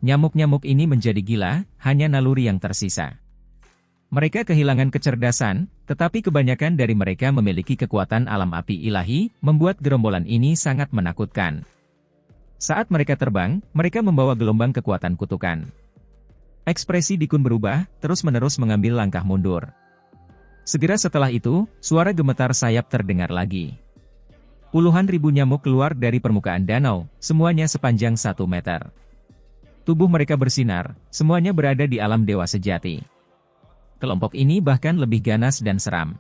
Nyamuk-nyamuk ini menjadi gila, hanya naluri yang tersisa. Mereka kehilangan kecerdasan, tetapi kebanyakan dari mereka memiliki kekuatan alam api ilahi, membuat gerombolan ini sangat menakutkan. Saat mereka terbang, mereka membawa gelombang kekuatan kutukan. Ekspresi Dikun berubah, terus-menerus mengambil langkah mundur. Segera setelah itu, suara gemetar sayap terdengar lagi. Puluhan ribu nyamuk keluar dari permukaan danau, semuanya sepanjang 1 meter. Tubuh mereka bersinar, semuanya berada di alam dewa sejati. Kelompok ini bahkan lebih ganas dan seram.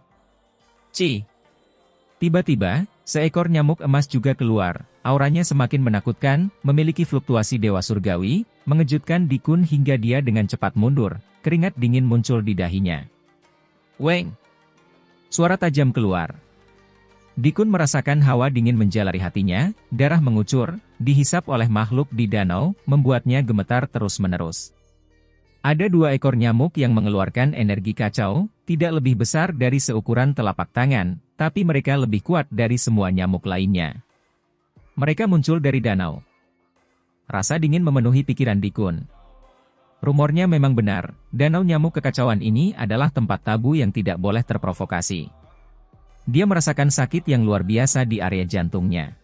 Tiba-tiba, seekor nyamuk emas juga keluar. Auranya semakin menakutkan, memiliki fluktuasi dewa surgawi, mengejutkan Dikun hingga dia dengan cepat mundur. Keringat dingin muncul di dahinya. Weng! Suara tajam keluar. Dikun merasakan hawa dingin menjalari hatinya, darah mengucur, dihisap oleh makhluk di danau, membuatnya gemetar terus-menerus. Ada 2 ekor nyamuk yang mengeluarkan energi kacau, tidak lebih besar dari seukuran telapak tangan, tapi mereka lebih kuat dari semua nyamuk lainnya. Mereka muncul dari danau. Rasa dingin memenuhi pikiran Dikun. Rumornya memang benar, danau nyamuk kekacauan ini adalah tempat tabu yang tidak boleh terprovokasi. Dia merasakan sakit yang luar biasa di area jantungnya.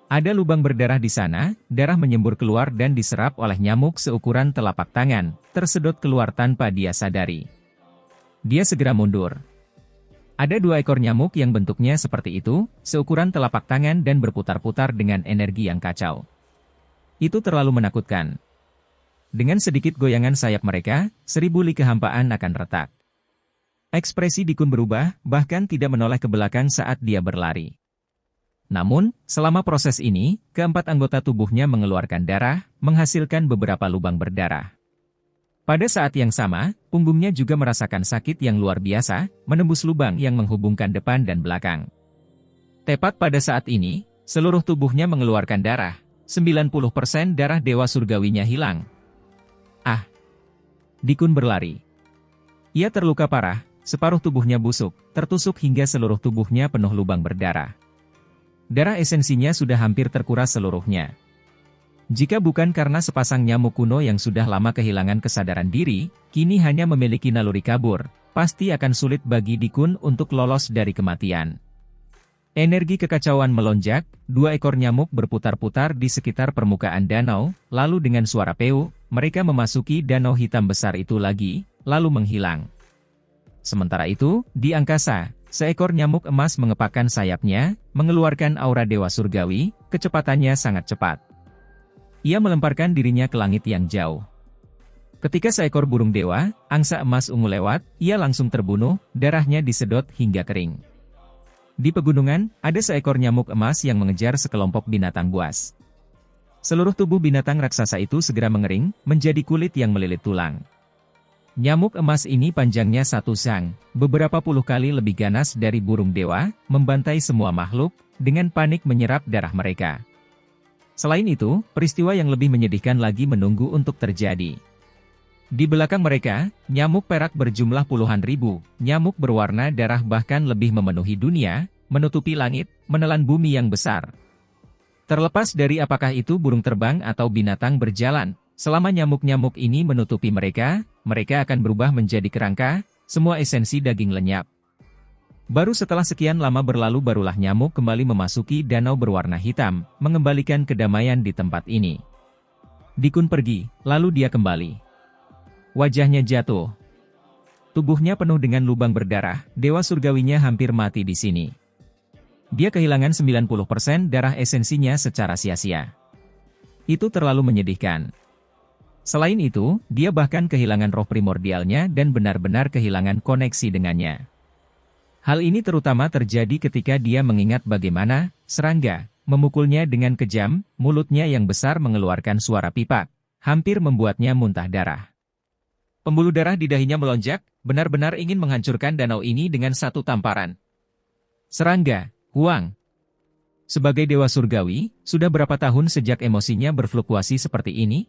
Ada lubang berdarah di sana, darah menyembur keluar dan diserap oleh nyamuk seukuran telapak tangan, tersedot keluar tanpa dia sadari. Dia segera mundur. Ada 2 ekor nyamuk yang bentuknya seperti itu, seukuran telapak tangan dan berputar-putar dengan energi yang kacau. Itu terlalu menakutkan. Dengan sedikit goyangan sayap mereka, 1000 li kehampaan akan retak. Ekspresi Dikun berubah, bahkan tidak menoleh ke belakang saat dia berlari. Namun, selama proses ini, keempat anggota tubuhnya mengeluarkan darah, menghasilkan beberapa lubang berdarah. Pada saat yang sama, punggungnya juga merasakan sakit yang luar biasa, menembus lubang yang menghubungkan depan dan belakang. Tepat pada saat ini, seluruh tubuhnya mengeluarkan darah, 90% darah dewa surgawinya hilang. Dikun berlari. Ia terluka parah, separuh tubuhnya busuk, tertusuk hingga seluruh tubuhnya penuh lubang berdarah. Darah esensinya sudah hampir terkuras seluruhnya. Jika bukan karena sepasang nyamuk kuno yang sudah lama kehilangan kesadaran diri, kini hanya memiliki naluri kabur, pasti akan sulit bagi Dikun untuk lolos dari kematian. Energi kekacauan melonjak, 2 ekor nyamuk berputar-putar di sekitar permukaan danau, lalu dengan suara peu, mereka memasuki danau hitam besar itu lagi, lalu menghilang. Sementara itu, di angkasa, seekor nyamuk emas mengepakkan sayapnya, mengeluarkan aura dewa surgawi, kecepatannya sangat cepat. Ia melemparkan dirinya ke langit yang jauh. Ketika seekor burung dewa, angsa emas ungu lewat, ia langsung terbunuh, darahnya disedot hingga kering. Di pegunungan, ada seekor nyamuk emas yang mengejar sekelompok binatang buas. Seluruh tubuh binatang raksasa itu segera mengering, menjadi kulit yang melilit tulang. Nyamuk emas ini panjangnya 1 sang, beberapa puluh kali lebih ganas dari burung dewa, membantai semua makhluk, dengan panik menyerap darah mereka. Selain itu, peristiwa yang lebih menyedihkan lagi menunggu untuk terjadi. Di belakang mereka, nyamuk perak berjumlah puluhan ribu, nyamuk berwarna darah bahkan lebih memenuhi dunia, menutupi langit, menelan bumi yang besar. Terlepas dari apakah itu burung terbang atau binatang berjalan, selama nyamuk-nyamuk ini menutupi mereka, mereka akan berubah menjadi kerangka, semua esensi daging lenyap. Baru setelah sekian lama berlalu barulah nyamuk kembali memasuki danau berwarna hitam, mengembalikan kedamaian di tempat ini. Dikun pergi, lalu dia kembali. Wajahnya jatuh. Tubuhnya penuh dengan lubang berdarah, dewa surgawinya hampir mati di sini. Dia kehilangan 90% darah esensinya secara sia-sia. Itu terlalu menyedihkan. Selain itu, dia bahkan kehilangan roh primordialnya dan benar-benar kehilangan koneksi dengannya. Hal ini terutama terjadi ketika dia mengingat bagaimana serangga memukulnya dengan kejam, mulutnya yang besar mengeluarkan suara pipak, hampir membuatnya muntah darah. Pembuluh darah di dahinya melonjak, benar-benar ingin menghancurkan danau ini dengan satu tamparan. Serangga, Huang. Sebagai dewa surgawi, sudah berapa tahun sejak emosinya berfluktuasi seperti ini?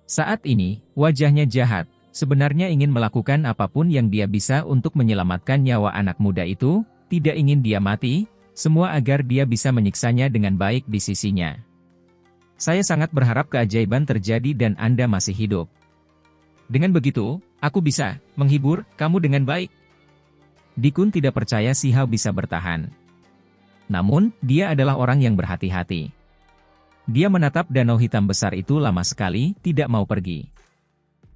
Saat ini, wajahnya jahat, sebenarnya ingin melakukan apapun yang dia bisa untuk menyelamatkan nyawa anak muda itu, tidak ingin dia mati, semua agar dia bisa menyiksanya dengan baik di sisinya. Saya sangat berharap keajaiban terjadi dan Anda masih hidup. Dengan begitu, Aku bisa menghibur kamu dengan baik. Dikun tidak percaya si Hao bisa bertahan. Namun, dia adalah orang yang berhati-hati. Dia menatap danau hitam besar itu lama sekali, tidak mau pergi.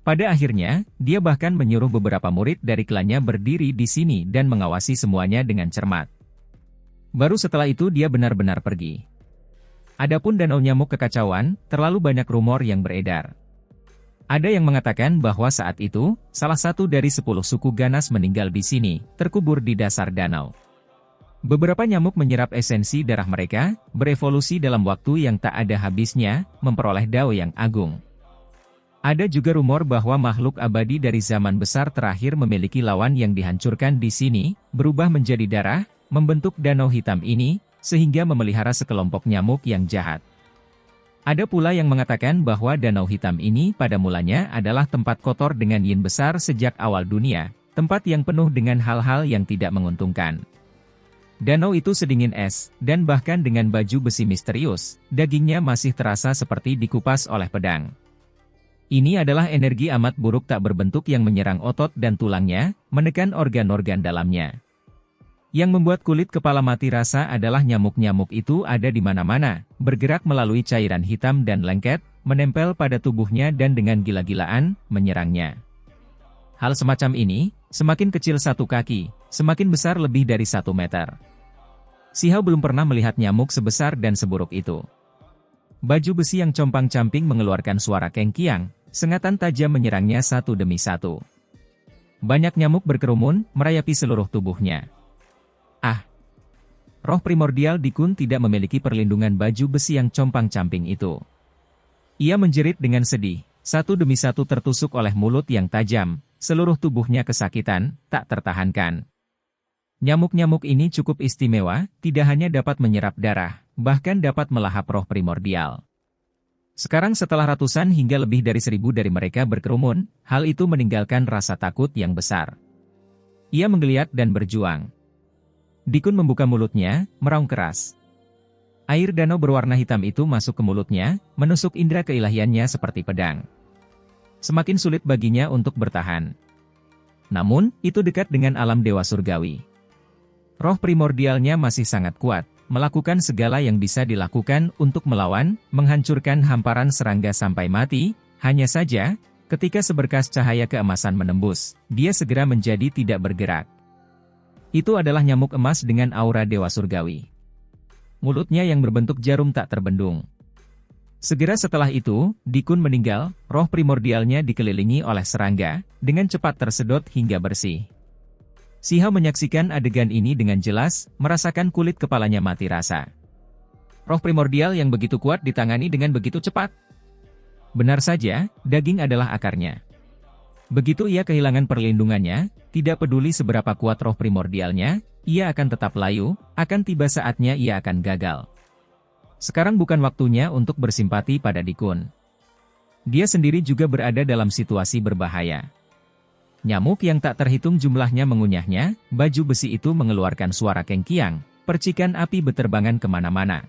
Pada akhirnya, dia bahkan menyuruh beberapa murid dari klannya berdiri di sini dan mengawasi semuanya dengan cermat. Baru setelah itu dia benar-benar pergi. Adapun danau nyamuk kekacauan, terlalu banyak rumor yang beredar. Ada yang mengatakan bahwa saat itu, salah satu dari 10 suku ganas meninggal di sini, terkubur di dasar danau. Beberapa nyamuk menyerap esensi darah mereka, berevolusi dalam waktu yang tak ada habisnya, memperoleh dao yang agung. Ada juga rumor bahwa makhluk abadi dari zaman besar terakhir memiliki lawan yang dihancurkan di sini, berubah menjadi darah, membentuk danau hitam ini, sehingga memelihara sekelompok nyamuk yang jahat. Ada pula yang mengatakan bahwa danau hitam ini pada mulanya adalah tempat kotor dengan yin besar sejak awal dunia, tempat yang penuh dengan hal-hal yang tidak menguntungkan. Danau itu sedingin es, dan bahkan dengan baju besi misterius, dagingnya masih terasa seperti dikupas oleh pedang. Ini adalah energi amat buruk tak berbentuk yang menyerang otot dan tulangnya, menekan organ-organ dalamnya. Yang membuat kulit kepala mati rasa adalah nyamuk-nyamuk itu ada di mana-mana, bergerak melalui cairan hitam dan lengket, menempel pada tubuhnya dan dengan gila-gilaan, menyerangnya. Hal semacam ini, semakin kecil 1 kaki, semakin besar lebih dari 1 meter. Si Hao belum pernah melihat nyamuk sebesar dan seburuk itu. Baju besi yang compang-camping mengeluarkan suara kengkiang, sengatan tajam menyerangnya satu demi satu. Banyak nyamuk berkerumun, merayapi seluruh tubuhnya. Roh primordial Dikun tidak memiliki perlindungan baju besi yang compang-camping itu. Ia menjerit dengan sedih, satu demi satu tertusuk oleh mulut yang tajam, seluruh tubuhnya kesakitan, tak tertahankan. Nyamuk-nyamuk ini cukup istimewa, tidak hanya dapat menyerap darah, bahkan dapat melahap roh primordial. Sekarang setelah ratusan hingga lebih dari 1000 dari mereka berkerumun, hal itu meninggalkan rasa takut yang besar. Ia menggeliat dan berjuang. Dikun membuka mulutnya, meraung keras. Air danau berwarna hitam itu masuk ke mulutnya, menusuk indera keilahiannya seperti pedang. Semakin sulit baginya untuk bertahan. Namun, itu dekat dengan alam dewa surgawi. Roh primordialnya masih sangat kuat, melakukan segala yang bisa dilakukan untuk melawan, menghancurkan hamparan serangga sampai mati, hanya saja, ketika seberkas cahaya keemasan menembus, dia segera menjadi tidak bergerak. Itu adalah nyamuk emas dengan aura dewa surgawi. Mulutnya yang berbentuk jarum tak terbendung. Segera setelah itu, Dikun meninggal, roh primordialnya dikelilingi oleh serangga, dengan cepat tersedot hingga bersih. Si Hao menyaksikan adegan ini dengan jelas, merasakan kulit kepalanya mati rasa. Roh primordial yang begitu kuat ditangani dengan begitu cepat. Benar saja, daging adalah akarnya. Begitu ia kehilangan perlindungannya, tidak peduli seberapa kuat roh primordialnya, ia akan tetap layu, akan tiba saatnya ia akan gagal. Sekarang bukan waktunya untuk bersimpati pada Dikun. Dia sendiri juga berada dalam situasi berbahaya. Nyamuk yang tak terhitung jumlahnya mengunyahnya, baju besi itu mengeluarkan suara kengkiang, percikan api beterbangan kemana-mana.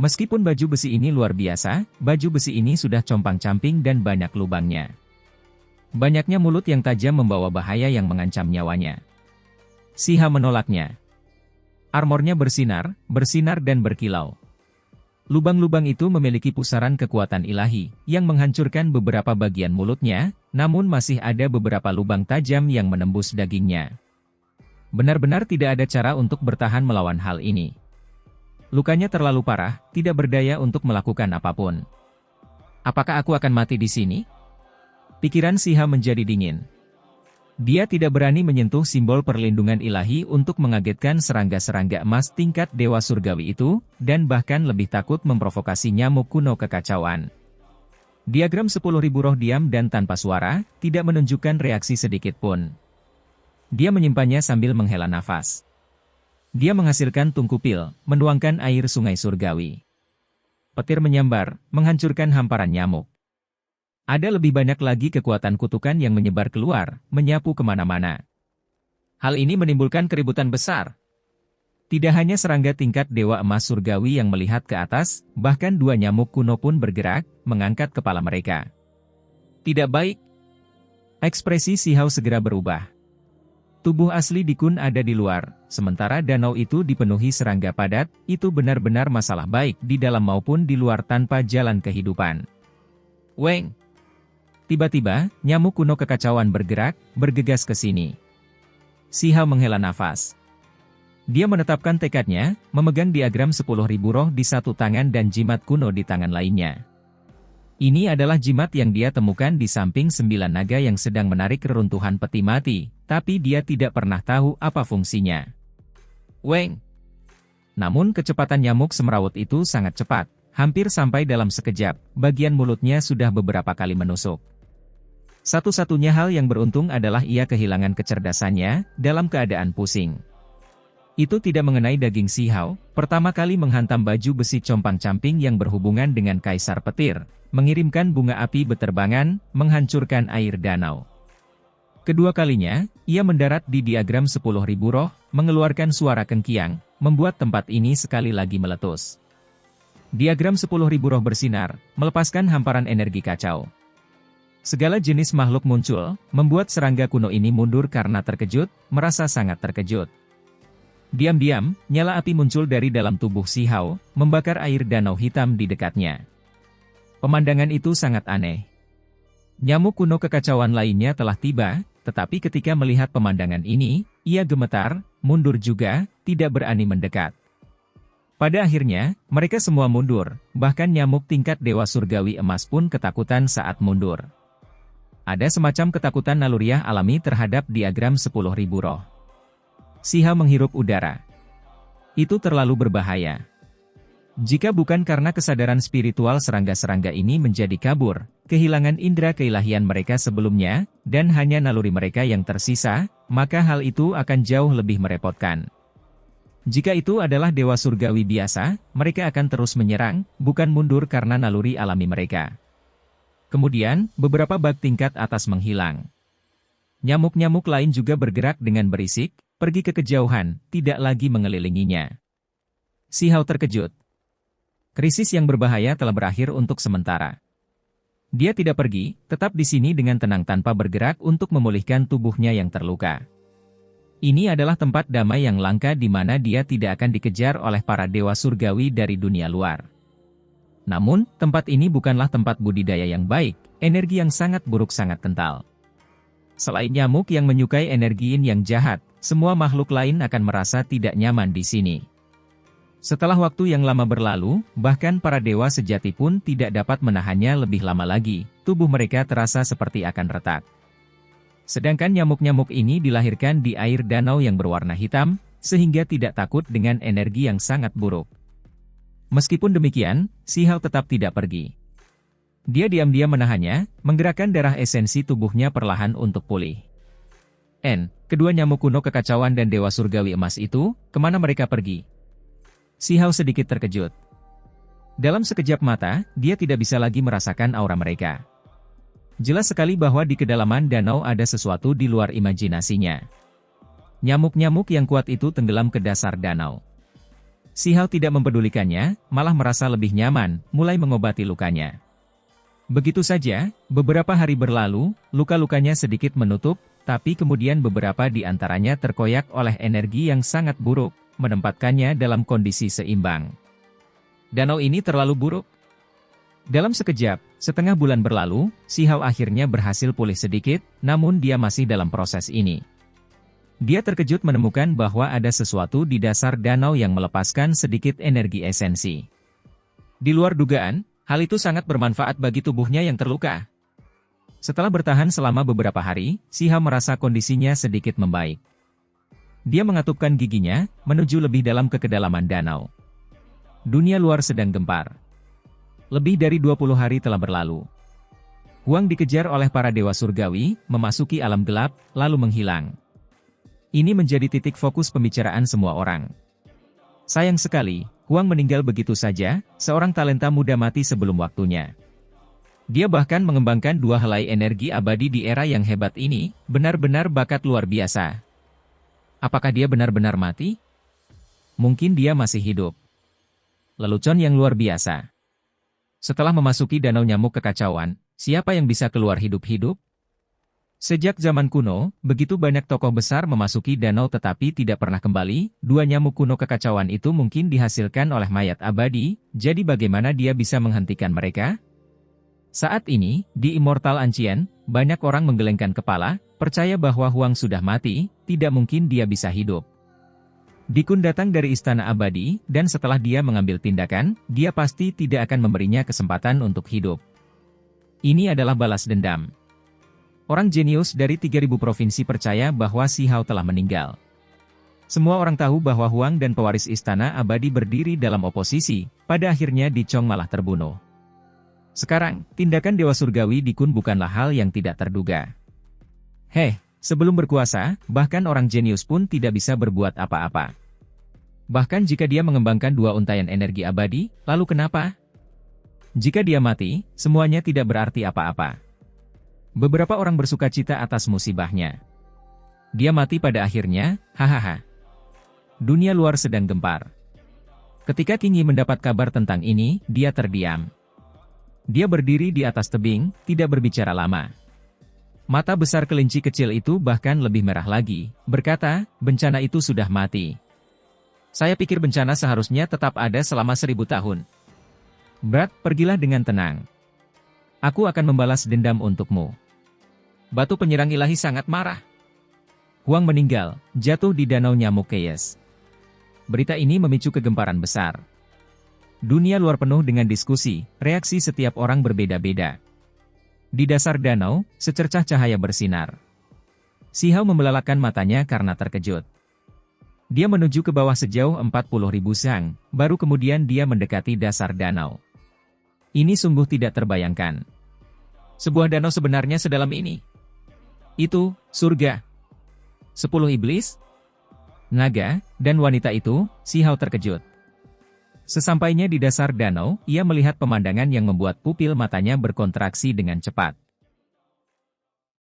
Meskipun baju besi ini luar biasa, baju besi ini sudah compang-camping dan banyak lubangnya. Banyaknya mulut yang tajam membawa bahaya yang mengancam nyawanya. Si Hao menolaknya. Armornya bersinar, dan berkilau. Lubang-lubang itu memiliki pusaran kekuatan ilahi, yang menghancurkan beberapa bagian mulutnya, namun masih ada beberapa lubang tajam yang menembus dagingnya. Benar-benar tidak ada cara untuk bertahan melawan hal ini. Lukanya terlalu parah, tidak berdaya untuk melakukan apapun. Apakah aku akan mati di sini? Pikiran si Hao menjadi dingin. Dia tidak berani menyentuh simbol perlindungan ilahi untuk mengagetkan serangga-serangga emas tingkat dewa surgawi itu, dan bahkan lebih takut memprovokasi nyamuk kuno kekacauan. Diagram 10.000 roh diam dan tanpa suara, tidak menunjukkan reaksi sedikit pun. Dia menyimpannya sambil menghela nafas. Dia menghasilkan tungku pil, menuangkan air sungai surgawi. Petir menyambar, menghancurkan hamparan nyamuk. Ada lebih banyak lagi kekuatan kutukan yang menyebar keluar, menyapu kemana-mana. Hal ini menimbulkan keributan besar. Tidak hanya serangga tingkat dewa emas surgawi yang melihat ke atas, bahkan 2 nyamuk kuno pun bergerak, mengangkat kepala mereka. Tidak baik. Ekspresi Si Hao segera berubah. Tubuh asli di Kun ada di luar, sementara danau itu dipenuhi serangga padat, itu benar-benar masalah baik di dalam maupun di luar tanpa jalan kehidupan. Weng! Tiba-tiba, nyamuk kuno kekacauan bergerak, bergegas ke sini. Si Hao menghela nafas. Dia menetapkan tekadnya, memegang diagram 10.000 roh di satu tangan dan jimat kuno di tangan lainnya. Ini adalah jimat yang dia temukan di samping 9 naga yang sedang menarik reruntuhan peti mati, tapi dia tidak pernah tahu apa fungsinya. Weng! Namun kecepatan nyamuk semrawut itu sangat cepat, hampir sampai dalam sekejap, bagian mulutnya sudah beberapa kali menusuk. Satu-satunya hal yang beruntung adalah ia kehilangan kecerdasannya, dalam keadaan pusing. Itu tidak mengenai daging Si Hao, pertama kali menghantam baju besi compang-camping yang berhubungan dengan Kaisar Petir, mengirimkan bunga api beterbangan, menghancurkan air danau. Kedua kalinya, ia mendarat di diagram 10.000 roh, mengeluarkan suara kengkiang, membuat tempat ini sekali lagi meletus. Diagram 10.000 roh bersinar, melepaskan hamparan energi kacau. Segala jenis makhluk muncul, membuat serangga kuno ini mundur karena terkejut, merasa sangat terkejut. Diam-diam, nyala api muncul dari dalam tubuh Si Hao, membakar air danau hitam di dekatnya. Pemandangan itu sangat aneh. Nyamuk kuno kekacauan lainnya telah tiba, tetapi ketika melihat pemandangan ini, ia gemetar, mundur juga, tidak berani mendekat. Pada akhirnya, mereka semua mundur, bahkan nyamuk tingkat Dewa Surgawi Emas pun ketakutan saat mundur. Ada semacam ketakutan naluriah alami terhadap diagram 10.000 roh. Si Hao menghirup udara. Itu terlalu berbahaya. Jika bukan karena kesadaran spiritual serangga-serangga ini menjadi kabur, kehilangan indera keilahian mereka sebelumnya, dan hanya naluri mereka yang tersisa, maka hal itu akan jauh lebih merepotkan. Jika itu adalah Dewa Surgawi biasa, mereka akan terus menyerang, bukan mundur karena naluri alami mereka. Kemudian, beberapa bak tingkat atas menghilang. Nyamuk-nyamuk lain juga bergerak dengan berisik, pergi ke kejauhan, tidak lagi mengelilinginya. Si Hao terkejut. Krisis yang berbahaya telah berakhir untuk sementara. Dia tidak pergi, tetap di sini dengan tenang tanpa bergerak untuk memulihkan tubuhnya yang terluka. Ini adalah tempat damai yang langka di mana dia tidak akan dikejar oleh para dewa surgawi dari dunia luar. Namun, tempat ini bukanlah tempat budidaya yang baik, energi yang sangat buruk sangat kental. Selain nyamuk yang menyukai energi yin yang jahat, semua makhluk lain akan merasa tidak nyaman di sini. Setelah waktu yang lama berlalu, bahkan para dewa sejati pun tidak dapat menahannya lebih lama lagi, tubuh mereka terasa seperti akan retak. Sedangkan nyamuk-nyamuk ini dilahirkan di air danau yang berwarna hitam, sehingga tidak takut dengan energi yang sangat buruk. Meskipun demikian, Si Hao tetap tidak pergi. Dia diam-diam menahannya, menggerakkan darah esensi tubuhnya perlahan untuk pulih. Kedua nyamuk kuno kekacauan dan Dewa Surgawi Emas itu, kemana mereka pergi? Si Hao sedikit terkejut. Dalam sekejap mata, dia tidak bisa lagi merasakan aura mereka. Jelas sekali bahwa di kedalaman danau ada sesuatu di luar imajinasinya. Nyamuk-nyamuk yang kuat itu tenggelam ke dasar danau. Si Hao tidak mempedulikannya, malah merasa lebih nyaman, mulai mengobati lukanya. Begitu saja, beberapa hari berlalu, luka-lukanya sedikit menutup, tapi kemudian beberapa di antaranya terkoyak oleh energi yang sangat buruk, menempatkannya dalam kondisi seimbang. Danau ini terlalu buruk. Dalam sekejap, setengah bulan berlalu, Si Hao akhirnya berhasil pulih sedikit, namun dia masih dalam proses ini. Dia terkejut menemukan bahwa ada sesuatu di dasar danau yang melepaskan sedikit energi esensi. Di luar dugaan, hal itu sangat bermanfaat bagi tubuhnya yang terluka. Setelah bertahan selama beberapa hari, Si Hao merasa kondisinya sedikit membaik. Dia mengatupkan giginya, menuju lebih dalam ke kedalaman danau. Dunia luar sedang gempar. Lebih dari 20 hari telah berlalu. Huang dikejar oleh para dewa surgawi, memasuki alam gelap, lalu menghilang. Ini menjadi titik fokus pembicaraan semua orang. Sayang sekali, Huang meninggal begitu saja, seorang talenta muda mati sebelum waktunya. Dia bahkan mengembangkan 2 helai energi abadi di era yang hebat ini, benar-benar bakat luar biasa. Apakah dia benar-benar mati? Mungkin dia masih hidup. Lelucon yang luar biasa. Setelah memasuki danau nyamuk kekacauan, siapa yang bisa keluar hidup-hidup? Sejak zaman kuno, begitu banyak tokoh besar memasuki danau tetapi tidak pernah kembali, dua nyamuk kuno kekacauan itu mungkin dihasilkan oleh mayat abadi, jadi bagaimana dia bisa menghentikan mereka? Saat ini, di Immortal Ancient, banyak orang menggelengkan kepala, percaya bahwa Huang sudah mati, tidak mungkin dia bisa hidup. Dikun datang dari Istana Abadi, dan setelah dia mengambil tindakan, dia pasti tidak akan memberinya kesempatan untuk hidup. Ini adalah balas dendam. Orang jenius dari 3.000 provinsi percaya bahwa Si Hao telah meninggal. Semua orang tahu bahwa Huang dan pewaris Istana Abadi berdiri dalam oposisi, pada akhirnya Di Chong malah terbunuh. Sekarang, tindakan Dewa Surgawi Dikun bukanlah hal yang tidak terduga. Sebelum berkuasa, bahkan orang jenius pun tidak bisa berbuat apa-apa. Bahkan jika dia mengembangkan dua untaian energi abadi, lalu kenapa? Jika dia mati, semuanya tidak berarti apa-apa. Beberapa orang bersukacita atas musibahnya. Dia mati pada akhirnya, hahaha. Dunia luar sedang gempar. Ketika King Yi mendapat kabar tentang ini, dia terdiam. Dia berdiri di atas tebing, tidak berbicara lama. Mata besar kelinci kecil itu bahkan lebih merah lagi, berkata, bencana itu sudah mati. Saya pikir bencana seharusnya tetap ada selama 1000 tahun. Brad, pergilah dengan tenang. Aku akan membalas dendam untukmu. Batu penyerang ilahi sangat marah. Huang meninggal, jatuh di danau nyamuk Chaos. Berita ini memicu kegemparan besar. Dunia luar penuh dengan diskusi, reaksi setiap orang berbeda-beda. Di dasar danau, secercah cahaya bersinar. Si Hao membelalakan matanya karena terkejut. Dia menuju ke bawah sejauh 40.000 sang, baru kemudian dia mendekati dasar danau. Ini sungguh tidak terbayangkan. Sebuah danau sebenarnya sedalam ini. Itu, surga. 10 iblis? Naga, dan wanita itu, Si Hao terkejut. Sesampainya di dasar danau, ia melihat pemandangan yang membuat pupil matanya berkontraksi dengan cepat.